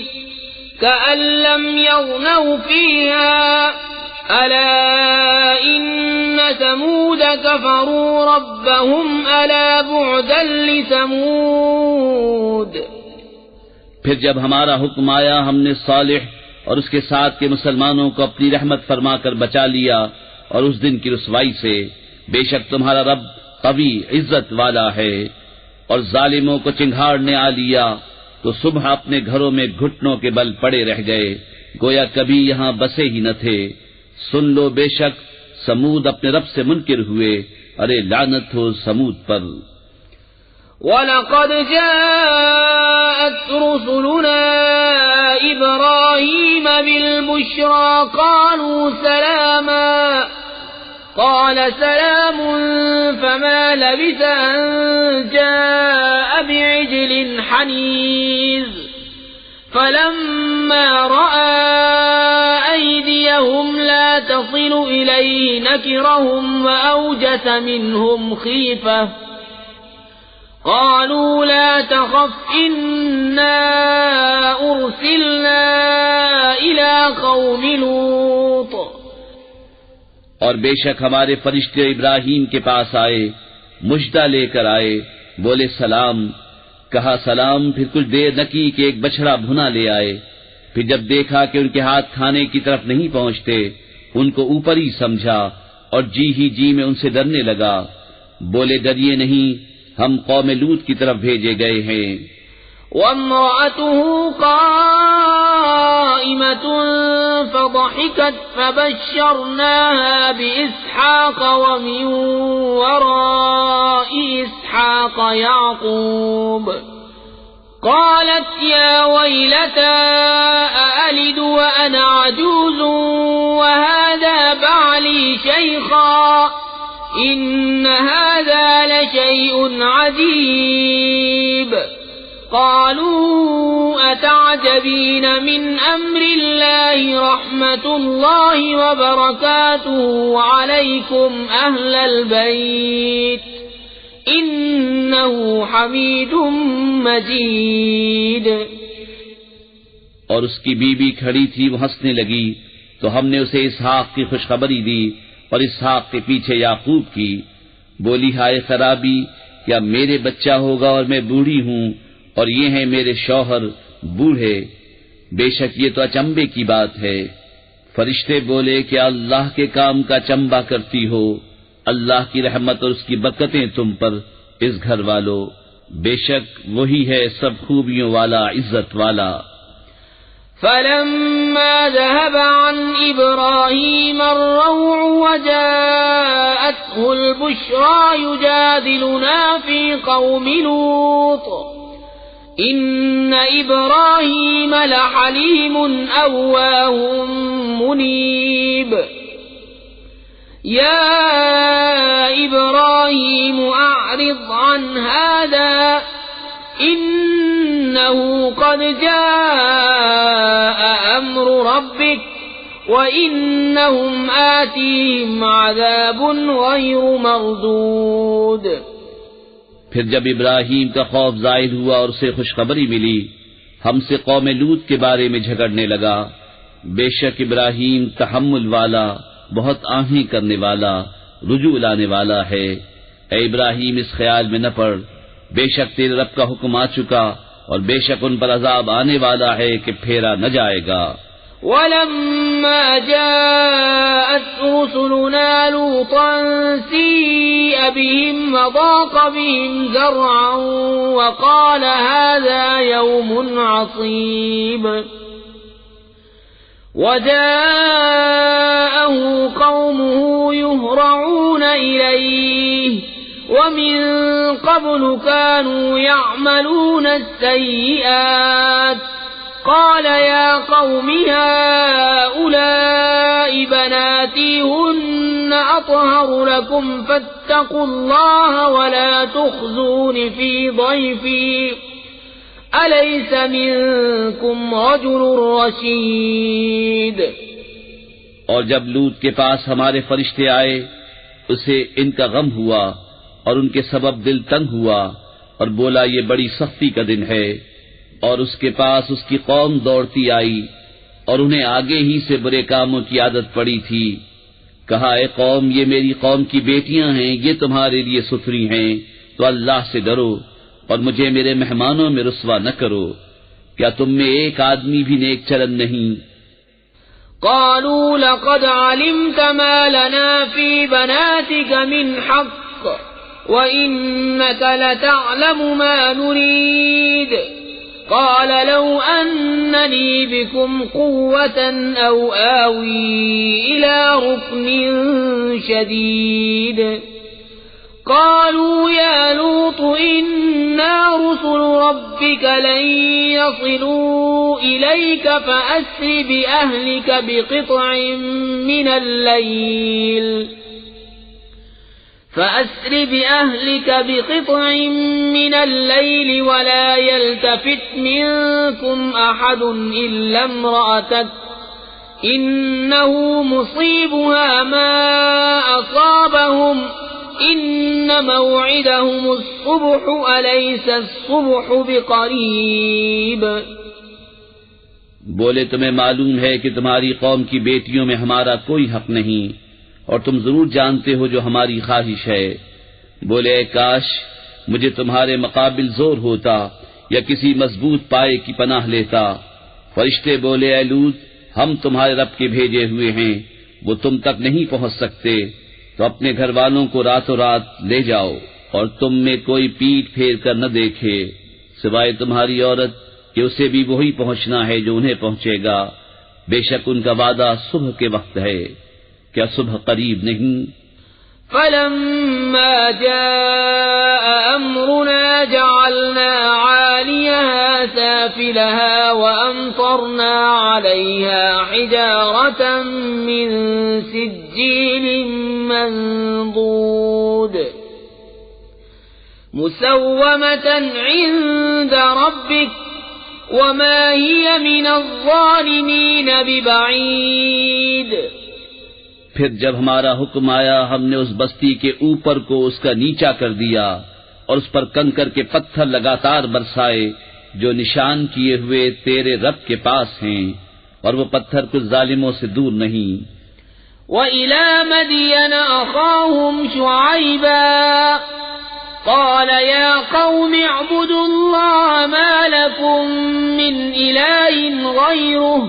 كَأَن لَّمْ يَغْنَوْا فِيهَا أَلَا إِنَّ ثَمُودَ كَفَرُوا رَبَّهُمْ أَلَا بُعْدًا لِّثَمُودَ۔
پھر جب ہمارا حکم آیا ہم نے صالح اور اس کے ساتھ کے مسلمانوں کو اپنی رحمت فرما کر بچا لیا، اور اس دن کی رسوائی سے بے شک تمہارا رب قوی عزت والا ہے۔ اور ظالموں کو چنگھاڑنے آ لیا تو صبح اپنے گھروں میں گھٹنوں کے بل پڑے رہ گئے، گویا کبھی یہاں بسے ہی نہ تھے۔ سن لو، بے شک سمود اپنے رب سے منکر ہوئے، ارے لعنت ہو سمود پر۔
وَلَقَدْ جَاءَتْ رُسُلُنَا إِبْرَاهِيمَ بِالْبُشْرَىٰ قَالُوا سَلَامًا قَالَ سَلَامٌ فَمَا لَبِثَ أَن جَاءَ بِعِجْلٍ حَنِيذٍ فَلَمَّا رَأَىٰ أَيْدِيَهُمْ لَا تَصِلُ إِلَيْهِ نَكِرَهُمْ وَأَوْجَسَ مِنْهُمْ خِيفَةً قالوا لا تخف إنا أرسلنا إلى قوم لوط۔
اور بے شک ہمارے فرشتے ابراہیم کے پاس آئے، مژدہ لے کر آئے، بولے سلام، کہا سلام، پھر کچھ دیر نہ کی کہ ایک بچڑا بھنا لے آئے، پھر جب دیکھا کہ ان کے ہاتھ کھانے کی طرف نہیں پہنچتے ان کو اوپر ہی سمجھا اور جی ہی جی میں ان سے ڈرنے لگا، بولے ڈریے نہیں، ہم قوم لوط کی طرف بھیجے گئے ہیں۔
وَامْرَأَتُهُ قَائِمَةٌ فضحكت فبشرناها بإسحاق ومن وراء إسحاق يعقوب قالت يا ويلتى أألد وأنا عجوز وهذا بعلي شيخا إن هذا لشيء عجيب قالوا أتعجبين من أمر الله رحمة الله وبركاته عليكم أهل البيت إنه حميد مجيد۔
اور اس کی بیوی کھڑی تھی، وہ ہنسنے لگی تو ہم نے اسے اسحاق کی خوشخبری دی اور اسحاق کے پیچھے یعقوب کی۔ بولی ہائے خرابی، کیا میرے بچہ ہوگا اور میں بوڑھی ہوں اور یہ ہیں میرے شوہر بوڑھے؟ بے شک یہ تو اچنبے کی بات ہے۔ فرشتے بولے کیا اللہ کے کام کا چنبا کرتی ہو؟ اللہ کی رحمت اور اس کی برکتیں تم پر اس گھر والو، بے شک وہی ہے سب خوبیوں والا، عزت والا۔
فلما ذهب عن إبراهيم الروع وجاءته البشرى يجادلنا في قوم لوط إن إبراهيم لحليم أواه منيب يا إبراهيم أعرض عن هذا إنه قد جاء أمر ربك وإنهم آتيهم عذاب غير مردود۔
پھر جب ابراہیم کا خوف ظاہر ہوا اور اسے خوشخبری ملی، ہم سے قوم لوط کے بارے میں جھگڑنے لگا۔ بے شک ابراہیم تحمل والا، بہت آہیں کرنے والا، رجوع لانے والا ہے۔ اے ابراہیم اس خیال میں نہ پڑ، بے شک تیرے رب کا حکم آ چکا اور بے شک ان پر عذاب آنے والا ہے کہ پھیرا نہ جائے گا۔
وَلَمَّا جَاءَتْ رُسُلُنَا لُوطًا سِيءَ بِهِمْ وَضَاقَ بِهِمْ ذَرْعًا وَقَالَ هَذَا يَوْمٌ عَصِيبٌ وَجَاءَهُ قَوْمُهُ يُهْرَعُونَ إِلَيْهِ وَمِن قَبْلُ كَانُوا يَعْمَلُونَ السَّيِّئَاتِ قَالَ يَا قَوْمِ هَؤُلَاءِ بَنَاتِي هُنَّ أَطْهَرُ لَكُمْ فَاتَّقُوا اللَّهَ وَلَا تُخْزُونِ فِي ضَيْفِي أَلَيْسَ مِنكُمْ رَجُلٌ رَشِيدٌ۔
اور جب لوط کے پاس ہمارے فرشتے آئے، اسے ان کا غم ہوا اور ان کے سبب دل تنگ ہوا اور بولا یہ بڑی سختی کا دن ہے۔ اور اس کے پاس اس کی قوم دوڑتی آئی اور انہیں آگے ہی سے برے کاموں کی عادت پڑی تھی۔ کہا اے قوم، یہ میری قوم کی بیٹیاں ہیں، یہ تمہارے لیے ستھری ہیں، تو اللہ سے ڈرو اور مجھے میرے مہمانوں میں رسوا نہ کرو۔ کیا تم میں ایک آدمی بھی نیک چلن نہیں؟
قالوا لقد علمت ما لنا في بناتك من حق وإنك لتعلم ما نريد قال لو أنني بكم قوة أو آوي إلى ركن شديد قالوا يا لوط إنا رسل ربك لن يصلوا إليك فأسر بأهلك بقطع من الليل ولا يلتفت منكم أحد إلا امرأتك إنه مصيبها ما أصابهم إن موعدهم الصبح أليس الصبح بقريب۔
بولے تمہیں معلوم ہے کہ تمہاری قوم کی بیٹیوں میں ہمارا کوئی حق نہیں اور تم ضرور جانتے ہو جو ہماری خواہش ہے۔ بولے اے کاش مجھے تمہارے مقابل زور ہوتا یا کسی مضبوط پائے کی پناہ لیتا۔ فرشتے بولے اے لوط، ہم تمہارے رب کے بھیجے ہوئے ہیں، وہ تم تک نہیں پہنچ سکتے، تو اپنے گھر والوں کو راتوں رات لے جاؤ اور تم میں کوئی پیٹ پھیر کر نہ دیکھے سوائے تمہاری عورت کہ اسے بھی وہی پہنچنا ہے جو انہیں پہنچے گا، بے شک ان کا وعدہ صبح کے وقت ہے، کیا صبح قریب نہیں؟
فلما جاء أمرنا جعلنا عاليها سافلها وأمطرنا عليها حجارة من سجيل منضود مسومة عند ربك وما هي من الظالمين ببعيد۔
پھر جب ہمارا حکم آیا ہم نے اس بستی کے اوپر کو اس کا نیچا کر دیا اور اس پر کنکر کے پتھر لگاتار برسائے جو نشان کیے ہوئے تیرے رب کے پاس ہیں، اور وہ پتھر کچھ ظالموں سے دور نہیں۔
وَإِلَى مَدْيَنَ أَخَاهُمْ شُعَيْبًا قَالَ يَا قَوْمِ اعْبُدُوا اللَّهَ مَا لَكُمْ مِنْ إِلَٰهٍ غَيْرُهُ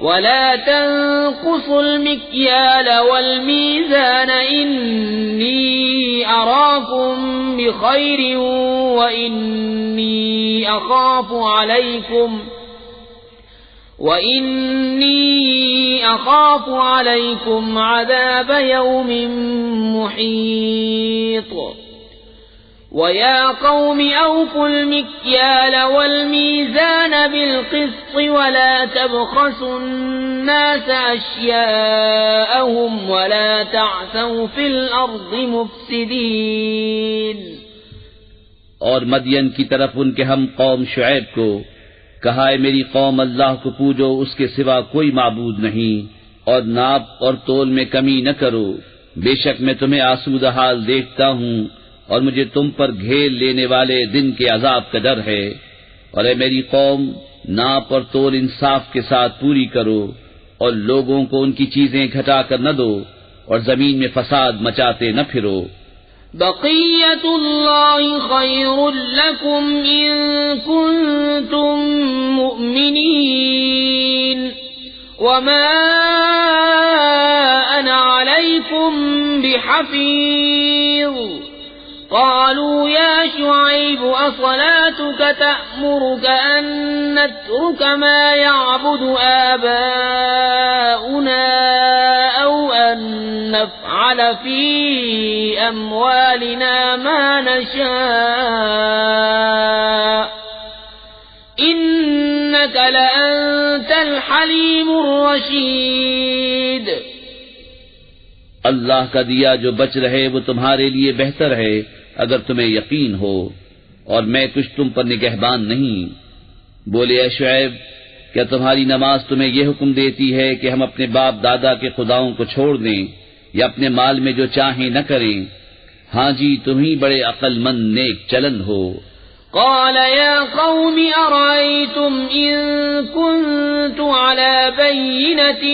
وَلَا تَنقُصُوا الْمِكْيَالَ وَالْمِيزَانَ إِنِّي أَرَاكُمْ بِخَيْرٍ وَإِنِّي أَخَافُ عَلَيْكُمْ عَذَابَ يَوْمٍ مُحِيطٍ۔ وَيَا قَوْمِ أَوْفُوا الْمِكْيَالَ وَالْمِيزَانَ بِالْقِسْطِ وَلَا تَبْخَسُوا النَّاسَ أَشْيَاءَهُمْ وَلَا تَعْثَوْا فِي الْأَرْضِ مُفْسِدِينَ۔
اور مدین کی طرف ان کے ہم قوم شعیب کو کہا، ہے میری قوم اللہ کو پوجو، اس کے سوا کوئی معبود نہیں، اور ناپ اور تول میں کمی نہ کرو، بے شک میں تمہیں آسودہ حال دیکھتا ہوں اور مجھے تم پر گھیر لینے والے دن کے عذاب کا ڈر ہے۔ اور اے میری قوم، ناپ اور تول انصاف کے ساتھ پوری کرو اور لوگوں کو ان کی چیزیں گھٹا کر نہ دو اور زمین میں فساد مچاتے نہ پھرو۔
بقیت اللہ خیر لکم ان کنتم مؤمنین وما انا علیکم بحفیظ۔ قالوا يا شعيب أصلاتك تأمرك أن نترك ما يعبد آباؤنا أو أن نفعل في أموالنا ما نشاء إنك لأنت الحليم الرشيد۔
اللہ کا دیا جو بچ رہے وہ تمہارے لیے بہتر ہے اگر تمہیں یقین ہو، اور میں کچھ تم پر نگہبان نہیں۔ بولے اے شعیب، کیا تمہاری نماز تمہیں یہ حکم دیتی ہے کہ ہم اپنے باپ دادا کے خداؤں کو چھوڑ دیں یا اپنے مال میں جو چاہیں نہ کریں؟ ہاں جی، تم ہی بڑے عقل مند نیک چلن ہو۔
قال يا قوم أرأيتم إن كنت على بينة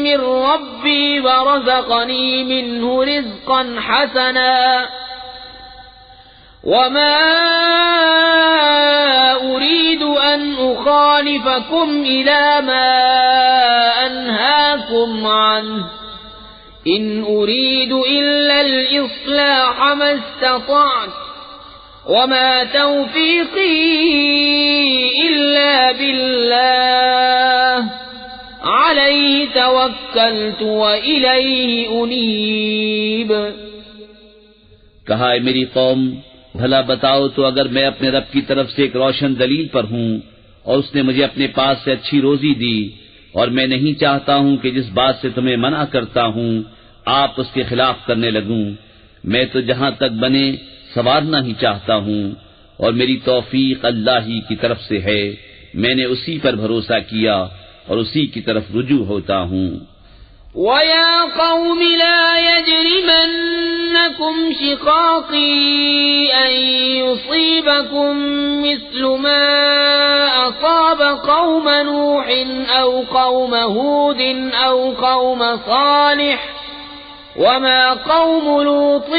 من ربي ورزقني منه رزقا حسنا وما أريد أن أخالفكم إلى ما أنهاكم عنه إن أريد إلا الإصلاح ما استطعت وما توفيقي إلا بالله عليه توكلت وإليه أنيب۔
کہا ہے میری قوم، بھلا بتاؤ تو اگر میں اپنے رب کی طرف سے ایک روشن دلیل پر ہوں اور اس نے مجھے اپنے پاس سے اچھی روزی دی، اور میں نہیں چاہتا ہوں کہ جس بات سے تمہیں منع کرتا ہوں آپ اس کے خلاف کرنے لگوں، میں تو جہاں تک بنے سنوارنا ہی چاہتا ہوں، اور میری توفیق اللہ ہی کی طرف سے ہے، میں نے اسی پر بھروسہ کیا اور اسی کی طرف رجوع ہوتا ہوں۔
وَيَا قَوْمِ لَا يَجْرِمَنَّكُمْ شِقَاقِي أَن يُصِيبَكُم مِّثْلُ مَا أَصَابَ قَوْمَ نُوحٍ أَوْ قَوْمَ هُودٍ أَوْ قَوْمَ صَالِحٍ وَمَا قَوْمُ لُوطٍ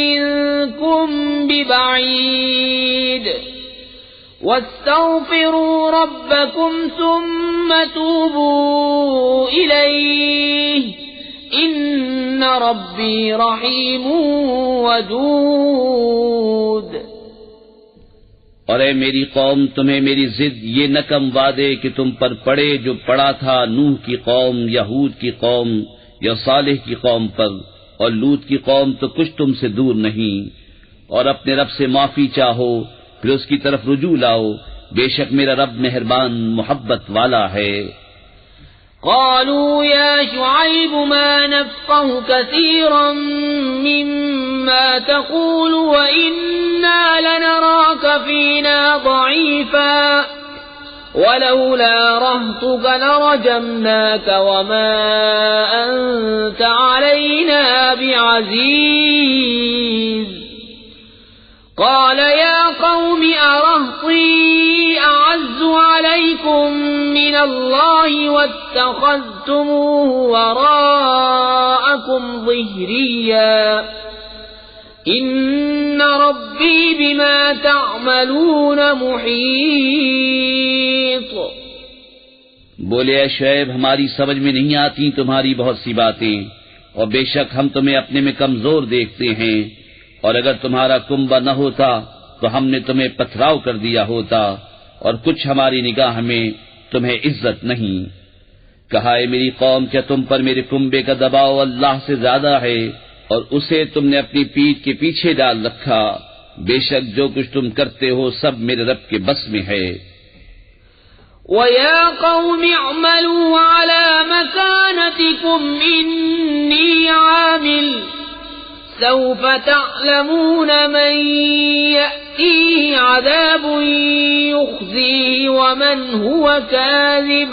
مِّنكُمْ بِبَعِيدٍ وَاسْتَغْفِرُوا رَبَّكُمْ ثُمَّ تُوبُوا إِلَيْهِ إِنَّ رَبِّي رَحِيمٌ وَدُودٌ۔
اور اے میری قوم، تمہیں میری ضد یہ نہ کم وعدے کہ تم پر پڑے جو پڑا تھا نوح کی قوم یا ہود کی قوم یا صالح کی قوم پر، اور لوط کی قوم تو کچھ تم سے دور نہیں۔ اور اپنے رب سے معافی چاہو، پھر اس کی طرف رجوع لاؤ، بے شک میرا رب مہربان محبت والا ہے۔
قالوا يا شعيب ما نفقه كثيرا مما تقول وإنا لنراك فينا ضعيفا ولولا رهطك لرجمناك وما أنت علينا بعزيز قال يا قوم أرهطي أعز عليكم من الله واتخذتموه وراءكم ظهريا إن ربي بما تعملون محيط۔
بولے اے شعیب، ہماری سمجھ میں نہیں آتی تمہاری بہت سی باتیں، اور بے شک ہم تمہیں اپنے میں کمزور دیکھتے ہیں، اور اگر تمہارا کنبہ نہ ہوتا تو ہم نے تمہیں پتھراؤ کر دیا ہوتا، اور کچھ ہماری نگاہ میں تمہیں عزت نہیں۔ کہا اے میری قوم، کیا تم پر میرے کنبے کا دباؤ اللہ سے زیادہ ہے، اور اسے تم نے اپنی پیٹھ کے پیچھے ڈال رکھا؟ بے شک جو کچھ تم کرتے ہو سب میرے رب کے بس میں ہے۔
وَيَا قَوْمِ اعْمَلُوا عَلَى مَكَانَتِكُمْ إِنِّي عَامِلٌ سوف تعلمون من يأتيه عذاب يخزيه ومن هو كاذب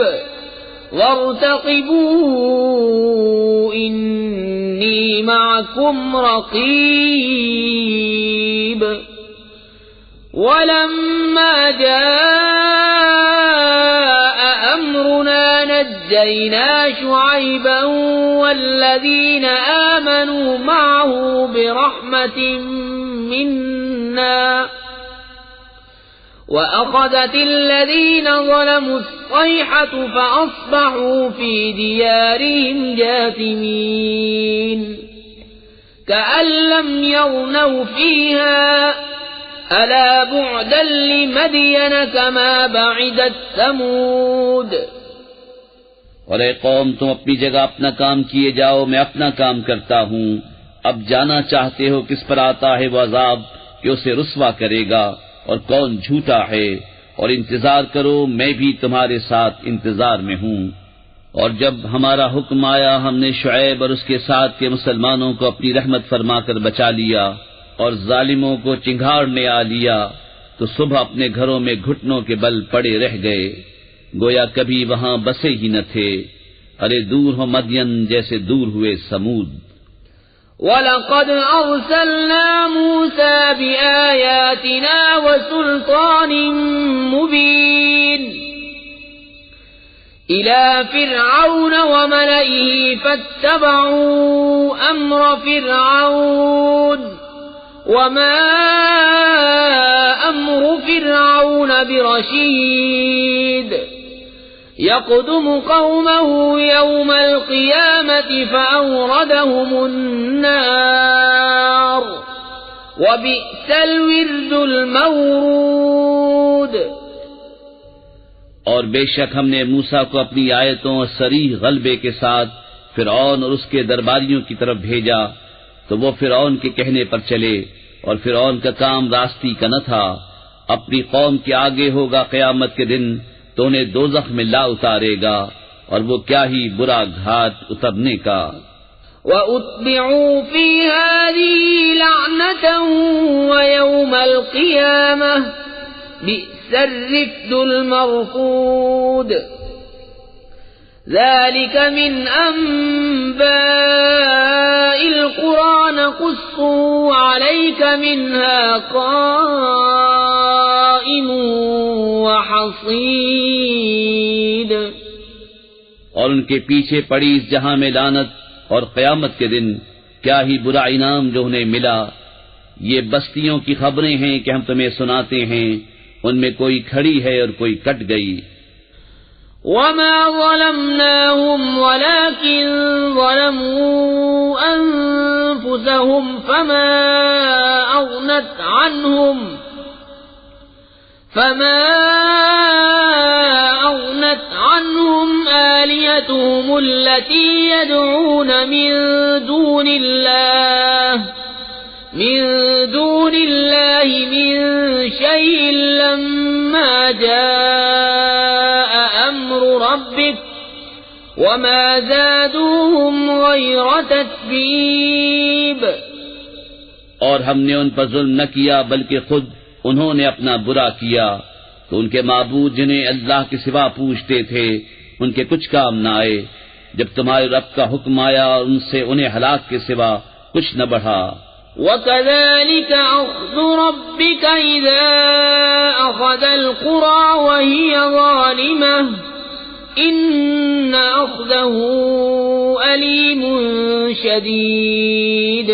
وارتقبوا إني معكم رقيب۔ ولما جاء أمرنا نجينا شعيبا والذين آمنوا معه برحمة منا وأخذت الذين ظلموا الصيحة فأصبحوا في ديارهم جاثمين كأن لم يغنوا فيها ألا بعدا لمدين كما بعدت ثمود۔
اور اے قوم، تم اپنی جگہ اپنا کام کیے جاؤ، میں اپنا کام کرتا ہوں۔ اب جانا چاہتے ہو کس پر آتا ہے وہ عذاب کہ اسے رسوا کرے گا، اور کون جھوٹا ہے، اور انتظار کرو میں بھی تمہارے ساتھ انتظار میں ہوں۔ اور جب ہمارا حکم آیا ہم نے شعیب اور اس کے ساتھ کے مسلمانوں کو اپنی رحمت فرما کر بچا لیا، اور ظالموں کو چنگھاڑنے آ لیا، تو صبح اپنے گھروں میں گھٹنوں کے بل پڑے رہ گئے، گویا کبھی وہاں بسے ہی نہ تھے۔ ارے دور ہو مدین جیسے دور ہوئے سمود۔
وَلَقَدْ أَرْسَلْنَا مُوسَى بِآيَاتِنَا وَسُلْطَانٍ مُبِينٍ إِلَى فِرْعَوْنَ وَمَلَئِهِ فَاتَّبَعُوا أَمْرَ فِرْعَوْنَ وَمَا أَمْرُ فِرْعَوْنَ بِرَشِيدٍ يَقْدُمُ قَوْمَهُ يَوْمَ الْقِيَامَةِ فَأَوْرَدَهُمُ النَّارَ وَبِئْسَ الْوِرْدُ الْمَوْرُودُ۔
اور بے شک ہم نے موسیٰ کو اپنی آیتوں اور صریح غلبے کے ساتھ فرعون اور اس کے درباریوں کی طرف بھیجا، تو وہ فرعون کے کہنے پر چلے، اور فرعون کا کام راستی کا نہ تھا۔ اپنی قوم کے آگے ہوگا قیامت کے دن تو انہیں دوزخ میں لا اتارے گا، اور وہ کیا ہی برا گھاٹ اترنے کا۔
وَأُتْبِعُوا فِي هَذِهِ لَعْنَةً وَيَوْمَ الْقِيَامَةِ بِئْسَ الرِّفْدُ الْمَرْفُودُ۔ ذَلِكَ مِنْ أَنْبَاءِ الْقُرَى نَقُصُّهُ عَلَيْكَ مِنْهَا قَائِمٌ وَحَصِيدٌ۔
اور ان کے پیچھے پڑی اس جہاں میں لعنت، اور قیامت کے دن کیا ہی برا انعام جو انہیں ملا۔ یہ بستیوں کی خبریں ہیں کہ ہم تمہیں سناتے ہیں، ان میں کوئی کھڑی ہے اور کوئی کٹ گئی۔
وَمَا ظَلَمْنَاهُمْ وَلَكِنْ ظَلَمُوا أَنفُسَهُمْ فَمَا أَغْنَتْ عَنْهُمْ فما أغنت عنهم آلهتهم التي يدعون من دون الله من شيء لما جاء أمر ربك وما زادوهم غير تتبيب.
اور ہم نے ان پر ظلم نہ کیا بلکہ خود انہوں نے اپنا برا کیا، تو ان کے معبود جنہیں اللہ کے سوا پوجتے تھے ان کے کچھ کام نہ آئے جب تمہارے رب کا حکم آیا اور ان سے انہیں ہلاک کے سوا کچھ نہ بڑھا.
وَكَذَلِكَ أَخْذُ رَبِّكَ إِذَا أَخَذَ الْقُرَى وَهِيَ ظَالِمَةٌ إِنَّ أَخْذَهُ أَلِيمٌ شَدِيدٌ.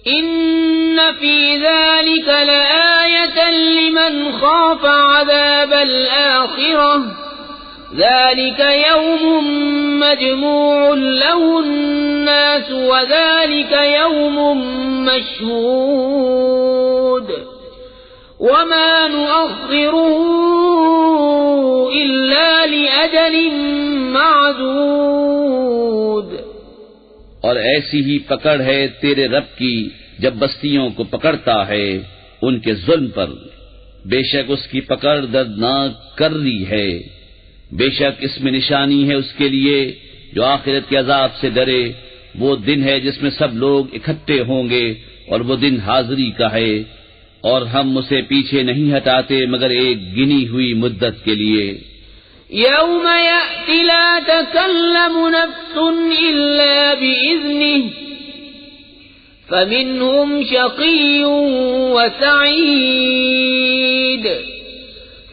إِنَّ فِي ذَلِكَ لَآيَةً لِمَنْ خَافَ عَذَابَ الْآخِرَةِ ذَلِكَ يَوْمٌ مَّجْمُوعٌ لَهُ النَّاسُ وَذَلِكَ يَوْمٌ مَّشْهُودٌ وَمَا نُؤَخِّرُهُ إِلَّا لِأَجَلٍ مَّعْدُودٍ.
اور ایسی ہی پکڑ ہے تیرے رب کی جب بستیوں کو پکڑتا ہے ان کے ظلم پر، بے شک اس کی پکڑ دردناک کرری ہے. بے شک اس میں نشانی ہے اس کے لیے جو آخرت کے عذاب سے ڈرے. وہ دن ہے جس میں سب لوگ اکٹھے ہوں گے اور وہ دن حاضری کا ہے، اور ہم اسے پیچھے نہیں ہٹاتے مگر ایک گنی ہوئی مدت کے لیے.
يوم يأتي لا تكلم نفس إلا بإذنه فمنهم شقي وسعيد.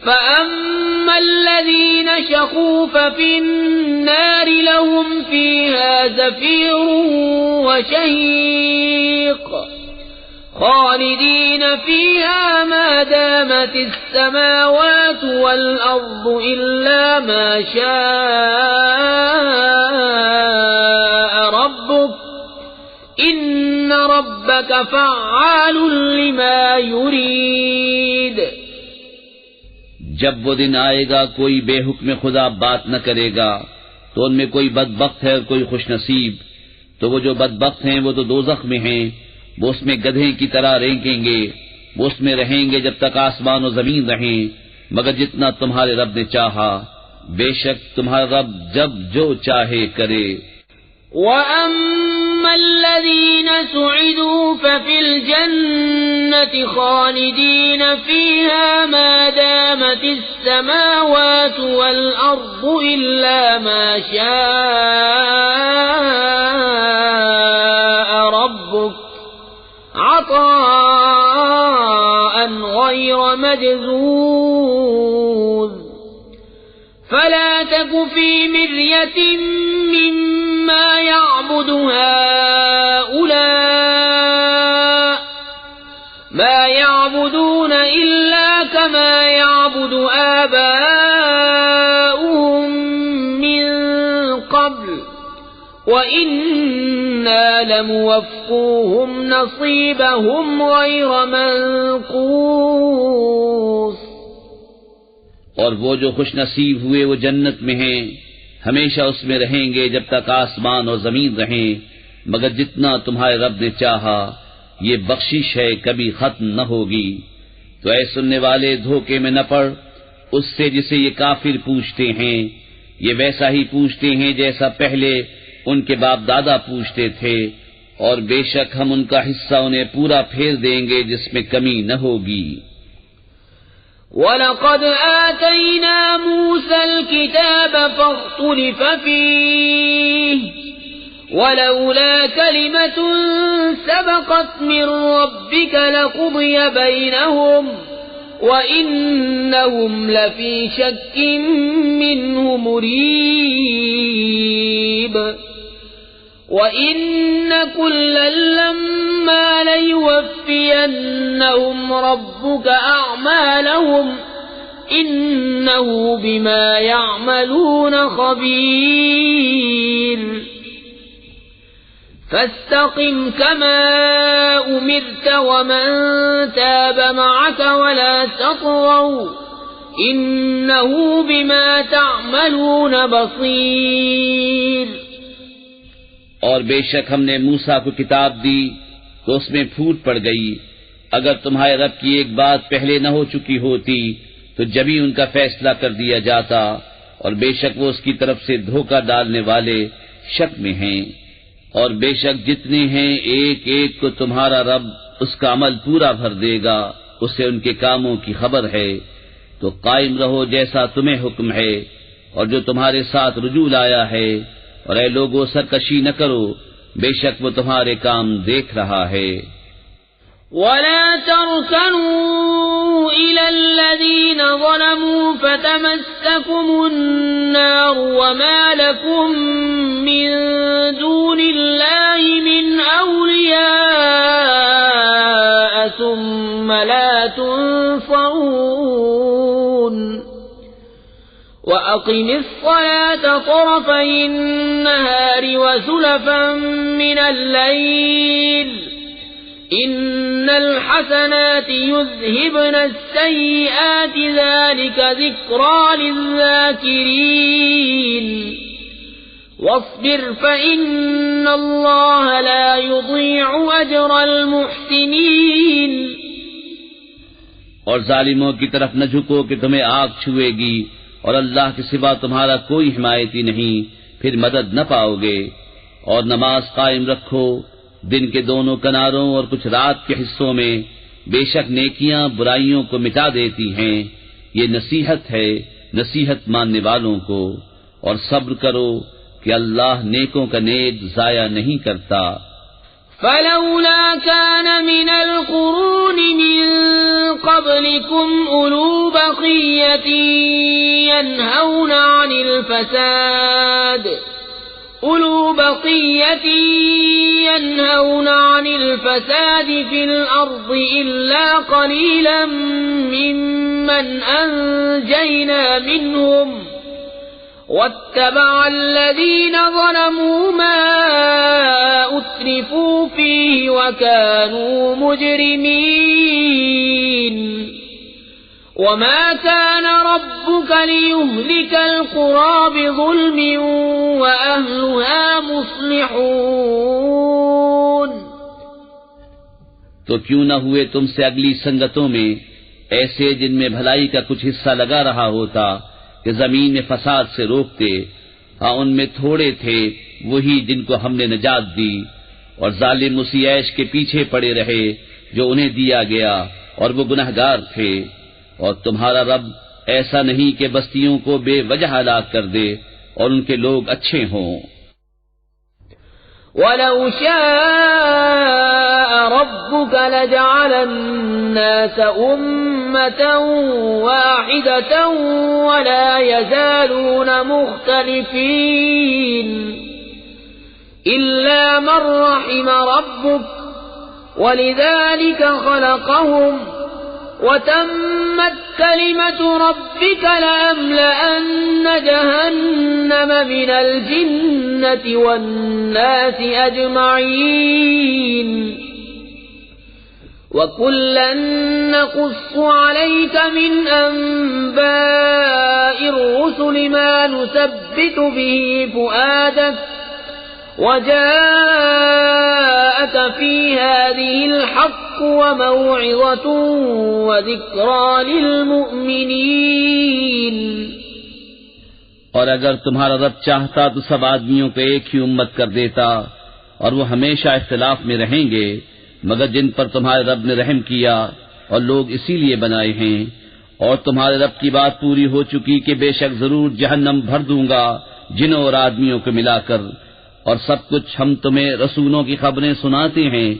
فأما الذين شقوا ففي النار لهم فيها زفير وشهيق خالدين فيها ما دامت السماوات والأرض إلا ما شاء ربك إن ربك فعال لما يريد.
جب وہ دن آئے گا کوئی بے حکم خدا بات نہ کرے گا تو ان میں کوئی بدبخت ہے اور کوئی خوش نصیب. تو وہ جو بدبخت ہیں وہ تو دوزخ میں ہیں، وہ اس میں گدھے کی طرح رینگیں گے، وہ اس میں رہیں گے جب تک آسمان و زمین رہیں مگر جتنا تمہارے رب نے چاہا. بے شک تمہارا رب جب جو چاہے کرے.
وَأَمَّا الَّذِينَ سُعِدُوا فَفِي الْجَنَّةِ خَالِدِينَ فِيهَا مَا دَامَتِ السَّمَاوَاتُ وَالْأَرْضُ إِلَّا مَا شَاءَ رَبُّكَ عَطَاءً غَيْرَ مَجْذُوذٍ. فَلَا تَكُ فِي مِرْيَةٍ مِّمَّا يَعْبُدُ هَٰؤُلَاءِ مَا يَعْبُدُونَ إِلَّا كَمَا يَعْبُدُ آبَاؤُهُم مِّن قَبْلُ وَإِنَّا لَمُوَفُّوهُمْ نَصِيبَهُمْ غَيْرَ مَنقُوصٍ.
اور وہ جو خوش نصیب ہوئے وہ جنت میں ہیں، ہمیشہ اس میں رہیں گے جب تک آسمان اور زمین رہیں مگر جتنا تمہارے رب نے چاہا. یہ بخشش ہے کبھی ختم نہ ہوگی. تو اے سننے والے دھوکے میں نہ پڑ اس سے جسے یہ کافر پوچھتے ہیں. یہ ویسا ہی پوچھتے ہیں جیسا پہلے ان کے باپ دادا پوچھتے تھے، اور بے شک ہم ان کا حصہ انہیں پورا پھیر دیں گے جس میں کمی نہ ہوگی.
وَلَقَدْ آتَيْنَا مُوسَى الْكِتَابَ فَاخْتُلِفَ فِيهِ وَلَوْلَا كَلِمَةٌ سَبَقَتْ مِنْ رَبِّكَ لَقُضِيَ بَيْنَهُمْ وَإِنَّهُمْ لَفِي شَكٍّ مِّنْهُ مُرِيبٍ. وَإِنَّ كُلًّا لَّمَّا لَيُوَفِّيَنَّهُمْ رَبُّكَ أَعْمَالَهُمْ إِنَّهُ بِمَا يَعْمَلُونَ خَبِيرٌ. فاستقم كما أمرت ومن تاب معك ولا تطغوا إنه بما تعملون بصير۔
اور بے شک ہم نے موسیٰ کو کتاب دی تو اس میں پھوٹ پڑ گئی، اگر تمہارے رب کی ایک بات پہلے نہ ہو چکی ہوتی تو جبھی ان کا فیصلہ کر دیا جاتا، اور بے شک وہ اس کی طرف سے دھوکہ ڈالنے والے شک میں ہیں۔ اور بے شک جتنے ہیں ایک ایک کو تمہارا رب اس کا عمل پورا بھر دے گا، اسے ان کے کاموں کی خبر ہے۔ تو قائم رہو جیسا تمہیں حکم ہے، اور جو تمہارے ساتھ رجوع لایا ہے، اور اے لوگو سرکشی نہ کرو، بے شک وہ تمہارے کام دیکھ رہا ہے۔
ولا تركنوا إلى الذين ظلموا فتمسكم النار وما لكم من دون الله من أولياء ثم لا تنصرون وأقم الصلاة طرفي النهار وزلفا من الليل إن الحسنات يذهبن السيئات ذلك ذكرى للذاكرين واصبر فإن الله لا يضيع أجر المحسنين۔
اور ظالموں کی طرف نہ جھکو کہ تمہیں آگ چھوئے گی، اور اللہ کے سوا تمہارا کوئی حمایتی نہیں، پھر مدد نہ پاؤ گے۔ اور نماز قائم رکھو دن کے دونوں کناروں اور کچھ رات کے حصوں میں، بے شک نیکیاں برائیوں کو مٹا دیتی ہیں، یہ نصیحت ہے نصیحت ماننے والوں کو۔ اور صبر کرو کہ اللہ نیکوں کا نیک ضائع نہیں کرتا۔
فلولا كان من القرون من قبلكم أولو بقية ينهون عن الفساد في الأرض إلا قليلا ممن أنجينا منهم واتبع الذين ظلموا ما أترفوا فيه وكانوا مجرمين وما كان ربك ليهلك القرى بظلم وأهلها مصلحون۔
تو کیوں نہ ہوئے تم سے اگلی سنگتوں میں ایسے جن میں بھلائی کا کچھ حصہ لگا رہا ہوتا کہ زمین میں فساد سے روکتے، ہاں ان میں تھوڑے تھے وہی جن کو ہم نے نجات دی، اور ظالم اسی عیش کے پیچھے پڑے رہے جو انہیں دیا گیا، اور وہ گنہگار تھے۔ اور تمہارا رب ایسا نہیں کہ بستیوں کو بے وجہ ہلاک کر دے اور ان کے لوگ اچھے ہوں۔
وَلَوْ شَاءَ رَبُّكَ لَجَعَلَ النَّاسَ أُمَّةً وَاحِدَةً وَلَا يَزَالُونَ مُخْتَلِفِينَ إِلَّا مَن رَّحِمَ رَبُّكَ وَلِذَلِكَ خَلَقَهُمْ وَتَمَّتْ كَلِمَةُ رَبِّكَ لَأَمْلَأَنَّ جَهَنَّمَ مِنَ الْجِنَّةِ وَالنَّاسِ أَجْمَعِينَ وَكُلًّا نَّقُصُّ عَلَيْكَ مِنْ أَنبَاءِ الرُّسُلِ مَا نُثَبِّتُ بِهِ فُؤَادَكَ وَجَاءَكَ فِي هَٰذِهِ الْحَقُّ وَمَوْعِظَةٌ وَذِكْرَىٰ لِلْمُؤْمِنِينَ۔
اور اگر تمہارا رب چاہتا تو سب آدمیوں کو ایک ہی امت کر دیتا، اور وہ ہمیشہ اختلاف میں رہیں گے، مگر جن پر تمہارے رب نے رحم کیا اور لوگ اسی لیے بنائے ہیں، اور تمہارے رب کی بات پوری ہو چکی کہ بے شک ضرور جہنم بھر دوں گا جنوں اور آدمیوں کو ملا کر، اور سب کچھ ہم تمہیں رسولوں کی خبریں سناتے ہیں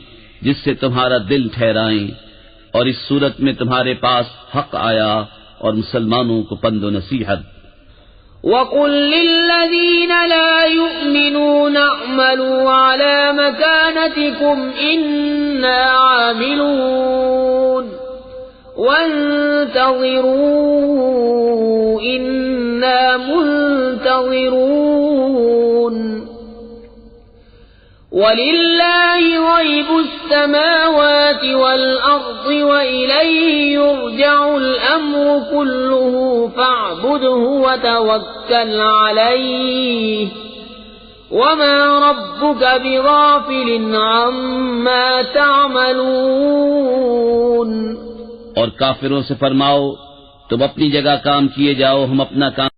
جس سے تمہارا دل ٹھہرائیں، اور اس صورت میں تمہارے پاس حق آیا اور مسلمانوں کو پند و نصیحت۔
وَقُل لِّلَّذِينَ لَا يُؤْمِنُونَ اعْمَلُوا عَلَىٰ مَكَانَتِكُمْ إِنَّا عَامِلُونَ وَانتَظِرُوا إِنَّا مُنتَظِرُونَ وَلِلَّهِ غَيْبُ السَّمَاوَاتِ وَالْأَرْضِ وَإِلَيْهِ يُرْجَعُ الْأَمْرُ كُلُّهُ فَاعْبُدْهُ وَتَوَكَّلْ عَلَيْهِ وَمَا رَبُّكَ بِغَافِلٍ عَمَّا تَعْمَلُونَ۔
اور کافروں سے فرماؤ تم اپنی جگہ کام کیے جاؤ، ہم اپنا کام